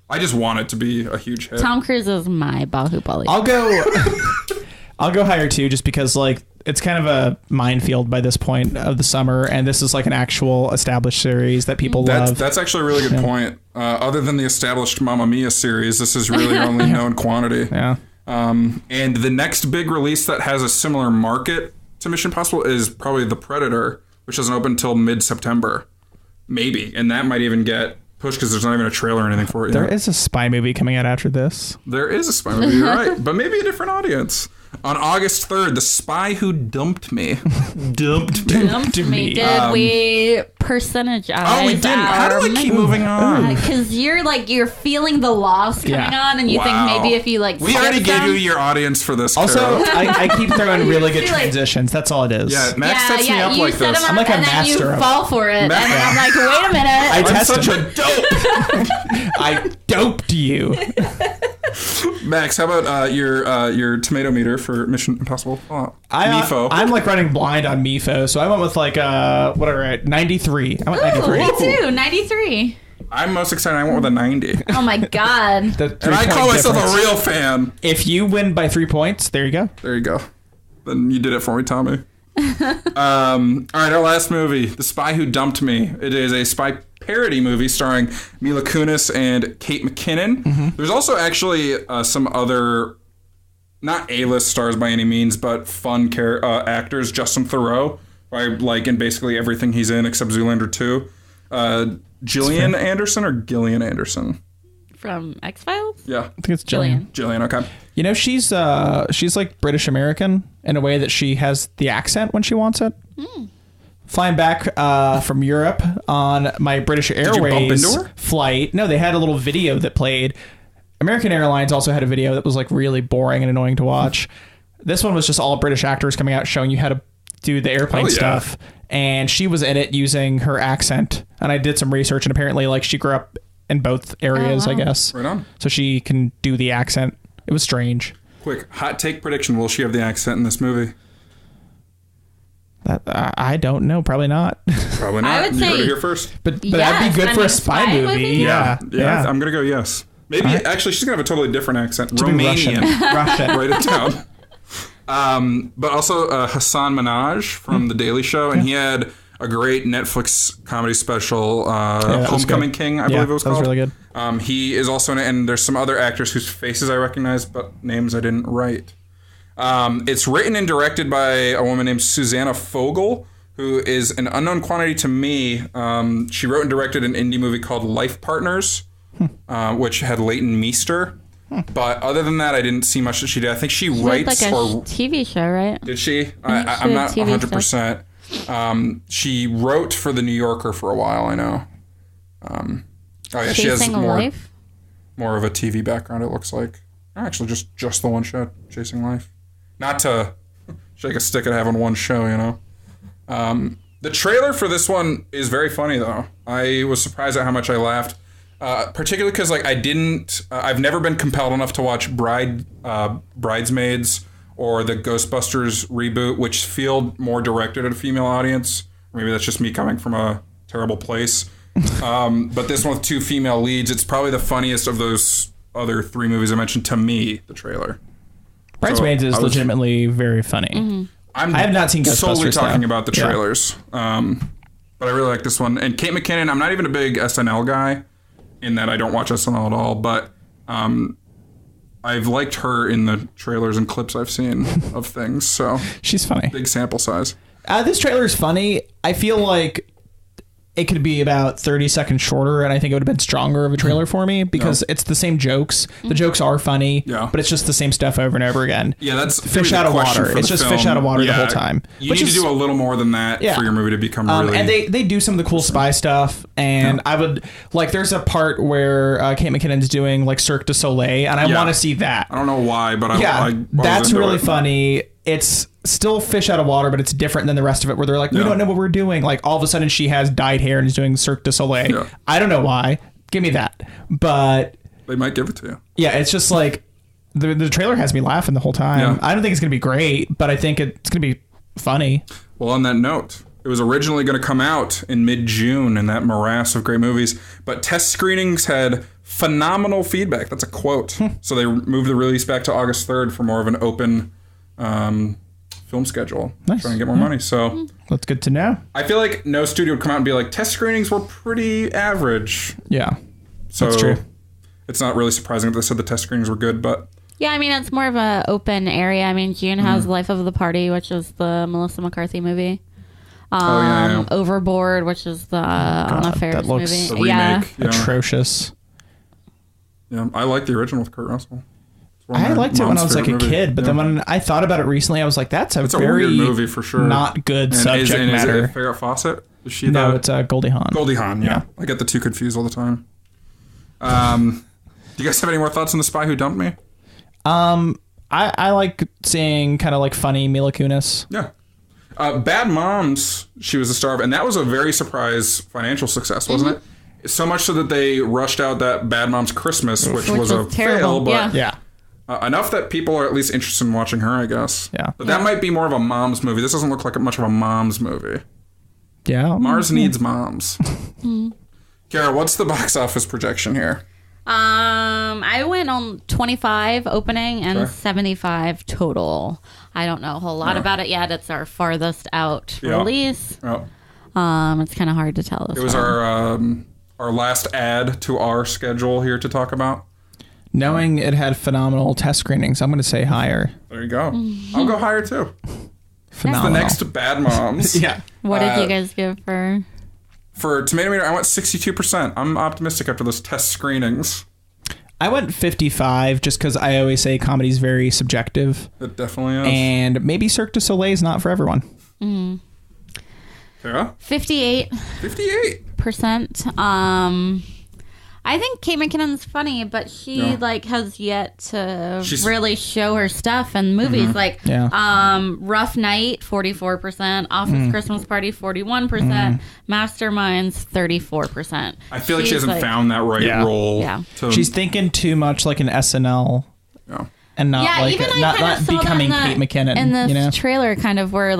I just want it to be a huge hit. Tom Cruise is my Bahubali. I'll go higher too, just because like it's kind of a minefield by this point of the summer, and this is like an actual established series that people love. That's actually a really good point. Other than the established Mamma Mia series, this is really only known quantity. Yeah. And the next big release that has a similar market to Mission Impossible is probably The Predator, which doesn't open until mid-September. Maybe. And that might even get pushed because there's not even a trailer or anything for it yet. There is a spy movie coming out after this. There is a spy movie, you're right. But maybe a different audience. On August 3rd, The Spy Who Dumped Me. Dumped me. Did we percentage? Oh, we didn't. How do I keep moving on? Because you're feeling the loss coming on, and you think maybe if you like. We already gave you your audience for this. Also, I keep throwing really good transitions. That's all it is. Yeah, Max sets me up like this. I'm like a master. And then you fall for it, and then I'm like, wait a minute. I'm such a dope. I doped you. Max, how about your tomato meter for Mission Impossible? MIFO. I'm like running blind on MIFO, so I went with like 93. I went 93. Me too, 93. I'm most excited. I went with a 90. Oh my god! And I call myself a real fan. If you win by 3 points, there you go. There you go. Then you did it for me, Tommy. All right, our last movie, The Spy Who Dumped Me. It is a spy parody movie starring Mila Kunis and Kate McKinnon. Mm-hmm. There's also actually some other, not A-list stars by any means, but fun actors. Justin Theroux, I like in basically everything he's in except Zoolander 2. Gillian Anderson or Gillian Anderson? From X-Files? I Yeah. think it's Gillian. Gillian, okay. You know, she's like British American in a way that she has the accent when she wants it. Flying back from Europe on my British Airways flight. No, they had a little video that played. American Airlines also had a video that was like really boring and annoying to watch. This one was just all British actors coming out showing you how to do the airplane stuff. And she was in it using her accent. And I did some research, and apparently like she grew up in both areas, I guess. Right on. So she can do the accent. It was strange. Quick, hot take prediction. Will she have the accent in this movie? I don't know. Probably not. Probably not. I would say you heard it here first. But that'd be good for a spy movie. Yeah. I'm going to go yes. Maybe, actually, she's going to have a totally different accent. Romanian. Russian. Write it down. But also Hassan Minhaj from The Daily Show, and he had a great Netflix comedy special, Homecoming King, I believe it was called. That was really good. He is also in it, and there's some other actors whose faces I recognize, but names I didn't write. It's written and directed by a woman named Susanna Fogel, who is an unknown quantity to me. She wrote and directed an indie movie called Life Partners, which had Leighton Meester. But other than that, I didn't see much that she did. I think she writes like a TV show, right? Did she? I'm not 100%. She wrote for The New Yorker for a while, I know. She has more of a TV background, it looks like. Actually, just the one show, Chasing Life. Not to shake a stick at having one show, you know. The trailer for this one is very funny, though. I was surprised at how much I laughed. Particularly because I've never been compelled enough to watch Bridesmaids or the Ghostbusters reboot, which feel more directed at a female audience. Maybe that's just me coming from a terrible place. But this one with 2 female leads, it's probably the funniest of those other 3 movies I mentioned to me, the trailer. Bridesmaids is legitimately very funny. Mm-hmm. I have not seen Ghostbusters. Solely talking about the trailers. But I really like this one. And Kate McKinnon, I'm not even a big SNL guy, in that I don't watch SNL at all, but I've liked her in the trailers and clips I've seen of things, so she's funny. Big sample size. This trailer is funny. I feel like it could be about 30 seconds shorter, and I think it would have been stronger of a trailer for me because it's the same jokes. The jokes are funny, but it's just the same stuff over and over again. Yeah, that's fish out of water. It's just fish out of water the whole time. You need to do a little more than that for your movie to become really... And they do some of the cool spy stuff, and I would... Like, there's a part where Kate McKinnon's doing, like, Cirque du Soleil, and I want to see that. I don't know why, but that's really funny. It's still fish out of water, but it's different than the rest of it, where they're like, we don't know what we're doing. Like, all of a sudden she has dyed hair and is doing Cirque du Soleil. Yeah. I don't know why. Give me that. But they might give it to you. Yeah, it's just like the trailer has me laughing the whole time. Yeah. I don't think it's going to be great, but I think it's going to be funny. Well, on that note, it was originally going to come out in mid-June in that morass of great movies, but test screenings had phenomenal feedback. That's a quote. So they moved the release back to August 3rd for more of an open film schedule. Nice. Trying to get more money. So that's good to know. I feel like no studio would come out and be like, test screenings were pretty average. Yeah, so that's true. It's not really surprising that they said the test screenings were good, but yeah, I mean, it's more of an open area. I mean, June has Life of the Party, which is the Melissa McCarthy movie. Overboard, which is the Anna Faris movie. The remake. Atrocious. Yeah, I like the original with Kurt Russell. I liked it when I was like a kid, but then when I thought about it recently, I was like, "That's a very weird movie for sure. Not good subject matter." Is it Farrah Fawcett? Is she? No, it's Goldie Hawn. Goldie Hawn. Yeah, I get the two confused all the time. Do you guys have any more thoughts on The Spy Who Dumped Me? I like seeing kind of like funny Mila Kunis. Yeah. Bad Moms, she was the star of, and that was a very surprise financial success, wasn't it? So much so that they rushed out that Bad Moms Christmas, which was a fail, but enough that people are at least interested in watching her, I guess. Yeah. But that might be more of a mom's movie. This doesn't look like much of a mom's movie. Yeah. Mars needs moms. Kara, what's the box office projection here? I went on 25 opening and 75 total. I don't know a whole lot about it yet. It's our farthest out release. It's kind of hard to tell. It was our last add to our schedule here to talk about. Knowing it had phenomenal test screenings, I'm going to say higher. There you go. I'll go higher too. Phenomenal. It's the next Bad Moms. What did you guys give for? For Tomato Meter, I went 62%. I'm optimistic after those test screenings. I went 55 just because I always say comedy's very subjective. It definitely is. And maybe Cirque du Soleil is not for everyone. Sarah? 58. 58%. I think Kate McKinnon's funny, but she has yet to really show her stuff in movies. Rough Night, 44%. Office Christmas Party, 41%. Masterminds, 34%. I feel like she hasn't found that right role. Yeah. She's thinking too much like an SNL. Yeah. And not not becoming Kate McKinnon. In this trailer, kind of where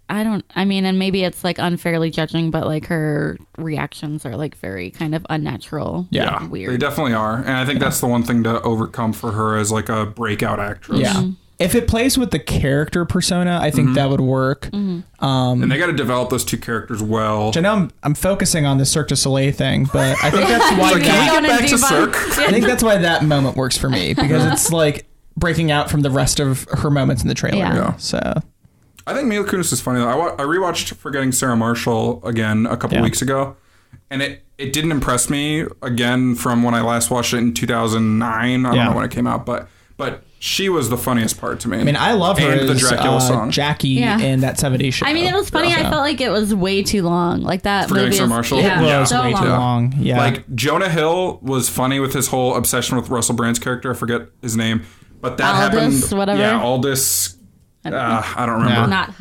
and maybe it's like unfairly judging, but like her reactions are like very kind of unnatural. Yeah, weird. They definitely are. And I think that's the one thing to overcome for her as like a breakout actress. Yeah. If it plays with the character persona, I think that would work. And they got to develop those two characters well. I know I'm focusing on the Cirque du Soleil thing, but I think that's why I think that's why that moment works for me, because it's like breaking out from the rest of her moments in the trailer. Yeah. So I think Mila Kunis is funny. I rewatched Forgetting Sarah Marshall again a couple weeks ago, and it didn't impress me again from when I last watched it in 2009. I don't know when it came out, but she was the funniest part to me. I mean, I love her and the Dracula song. Jackie in that 70s show. I mean, it was funny. I felt like it was way too long. Like that Forgetting movie Sarah Marshall. It was way too long. Yeah. Like Jonah Hill was funny with his whole obsession with Russell Brand's character. I forget his name, but that happened. Whatever. Yeah, Aldous. I don't remember. Not.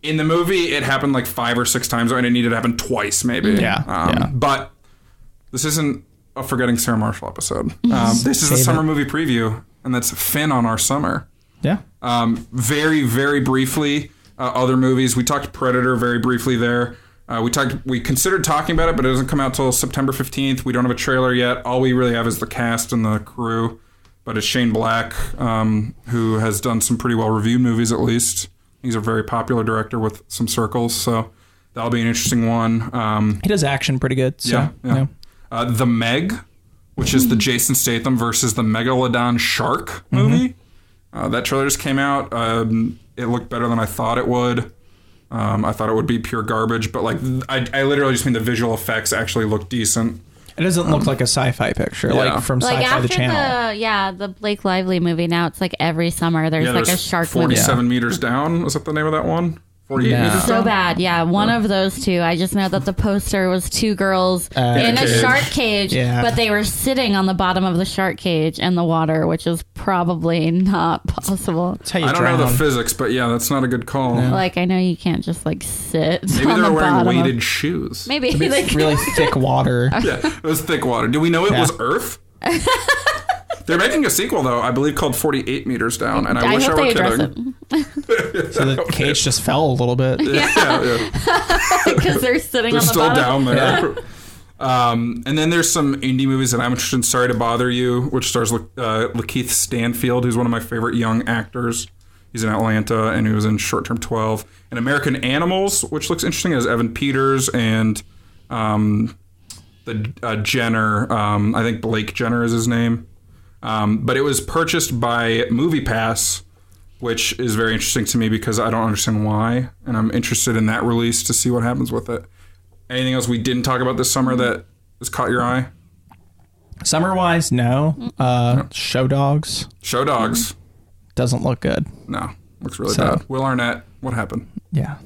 In the movie, it happened like 5 or 6 times, and it needed to happen twice, maybe. Yeah. But this isn't a Forgetting Sarah Marshall episode. This is a summer movie preview, and that's Finn on our summer. Yeah. Very, very briefly, other movies. We talked Predator very briefly there. We considered talking about it, but it doesn't come out till September 15th. We don't have a trailer yet. All we really have is the cast and the crew. But it's Shane Black, who has done some pretty well-reviewed movies, at least. He's a very popular director with some circles, so that'll be an interesting one. He does action pretty good. So, yeah. The Meg, which is the Jason Statham versus the Megalodon Shark movie. That trailer just came out. It looked better than I thought it would. I thought it would be pure garbage, but like I literally just mean the visual effects actually look decent. It doesn't look like a sci-fi picture, like from Sci-Fi the Channel. The Blake Lively movie. Now it's like every summer there's like a shark 47 meters down. Was that the name of that one? 48 meters so down? Bad. Yeah, one of those two. I just know that the poster was 2 girls in a shark cage, but they were sitting on the bottom of the shark cage in the water, which is probably not possible. I don't know the physics, but yeah, that's not a good call. No. Like, I know you can't just like sit. Maybe they were wearing weighted shoes. Maybe like really thick water. Yeah, it was thick water. Do we know it was Earth? They're making a sequel, though, I believe, called 48 Meters Down, and I wish I were kidding. So the cage just fell a little bit. Yeah. Because they're sitting on the still bottom. down there. And then there's some indie movies that I'm interested in. Sorry to Bother You, which stars Lakeith Stanfield, who's one of my favorite young actors. He's in Atlanta, and he was in Short Term 12. And American Animals, which looks interesting, as Evan Peters and the Jenner. I think Blake Jenner is his name. But it was purchased by MoviePass, which is very interesting to me because I don't understand why, and I'm interested in that release to see what happens with it. Anything else we didn't talk about this summer that has caught your eye? Summer-wise, no. Show Dogs. Show Dogs. Doesn't look good. No, looks really bad. Will Arnett, what happened? Yeah.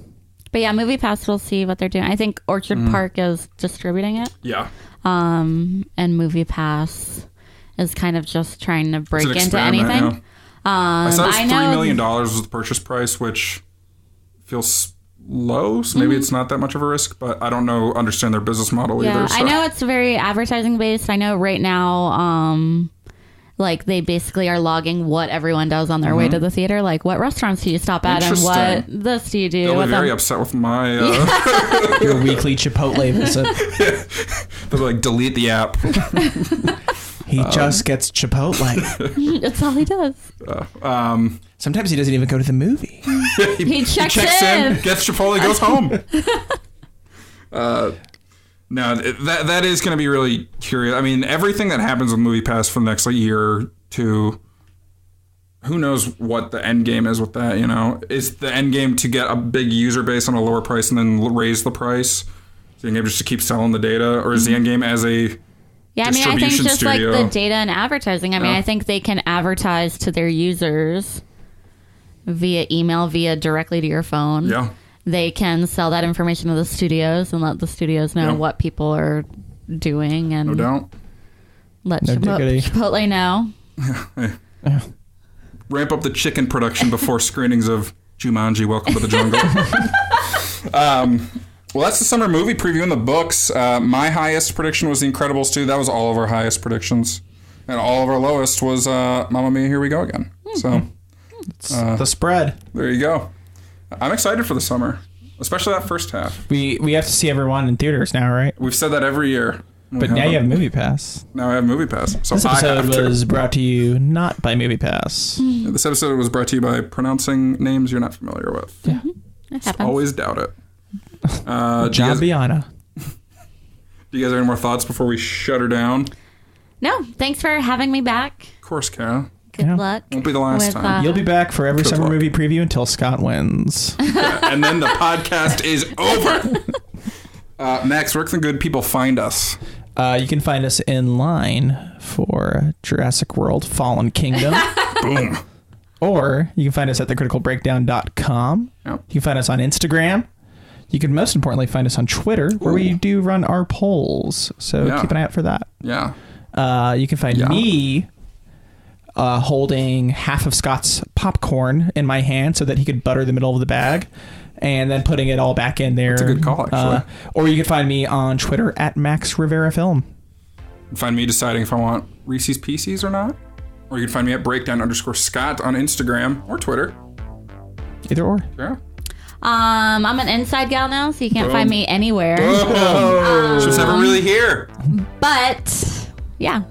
But yeah, MoviePass, we'll see what they're doing. I think Orchard Park is distributing it. Yeah. And MoviePass is kind of just trying to break into anything. Yeah. I saw $3 million was the purchase price, which feels low, so maybe it's not that much of a risk, but I don't understand their business model either. So. I know it's very advertising based. I know right now, like they basically are logging what everyone does on their way to the theater. Like, what restaurants do you stop at and what this do you do? They'll be very upset with my your weekly Chipotle visit. They'll like delete the app. He just gets Chipotle. That's all he does. Sometimes he doesn't even go to the movie. he checks in, gets Chipotle, goes home. No, that is going to be really curious. I mean, everything that happens with MoviePass for the next year or two, who knows what the end game is with that, you know? Is the end game to get a big user base on a lower price and then raise the price? So you can just to keep selling the data? Or is the end game as a I mean, I think just like the data and advertising. I mean, I think they can advertise to their users via email, via directly to your phone. Yeah. They can sell that information to the studios and let the studios know what people are doing and no doubt. Let Chipotle know. Ramp up the chicken production before screenings of Jumanji, Welcome to the Jungle. Well, that's the summer movie preview in the books. My highest prediction was The Incredibles 2. That was all of our highest predictions. And all of our lowest was Mamma Mia, Here We Go Again. So it's the spread. There you go. I'm excited for the summer, especially that first half. We have to see everyone in theaters now, right? We've said that every year. But now you have Movie Pass. Now I have Movie Pass. So this episode was brought to you not by Movie Pass. Yeah, this episode was brought to you by pronouncing names you're not familiar with. Yeah. Always doubt it. John Biana. Do you guys have any more thoughts before we shut her down? No. Thanks for having me back. Of course, Kara. Good luck. Won't be the last time. You'll be back for every summer movie preview until Scott wins. And then the podcast is over. Max, where can good people find us? You can find us in line for Jurassic World Fallen Kingdom. Boom. Or you can find us at thecriticalbreakdown.com. Yep. You can find us on Instagram. You can most importantly find us on Twitter, where we do run our polls. So keep an eye out for that. Yeah. You can find me holding half of Scott's popcorn in my hand so that he could butter the middle of the bag, and then putting it all back in there. That's a good call, actually. Or you can find me on Twitter at Max Rivera Film. Find me deciding if I want Reese's Pieces or not. Or you can find me at breakdown_Scott on Instagram or Twitter. Either or. Yeah. I'm an inside gal now, so you can't find me anywhere. She was never really here. But yeah.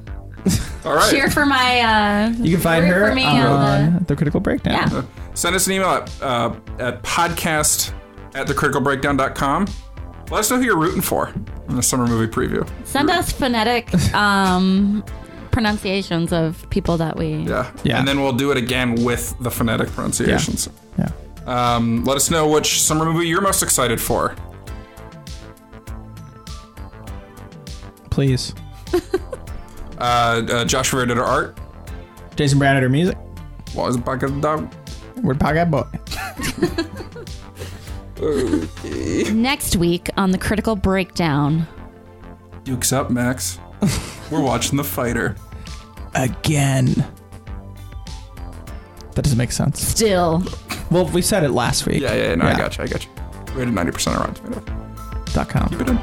All right. Cheer for my. You can find her on The Critical Breakdown. Yeah. Send us an email at podcast@thecriticalbreakdown.com. Let us know who you're rooting for in the summer movie preview. Send us phonetic pronunciations of people that we. Yeah. And then we'll do it again with the phonetic pronunciations. Yeah. Let us know which summer movie you're most excited for. Please. Josh Rivera did our art. Jason Brown did our music. What is a pocket dog? We're the pocket boy. Okay. Next week on The Critical Breakdown. Duke's up, Max. We're watching The Fighter. Again. That doesn't make sense. Still. Well, we said it last week. Yeah. No, I got you. Rated 90% on Rotten Tomatoes. .com. Keep it in.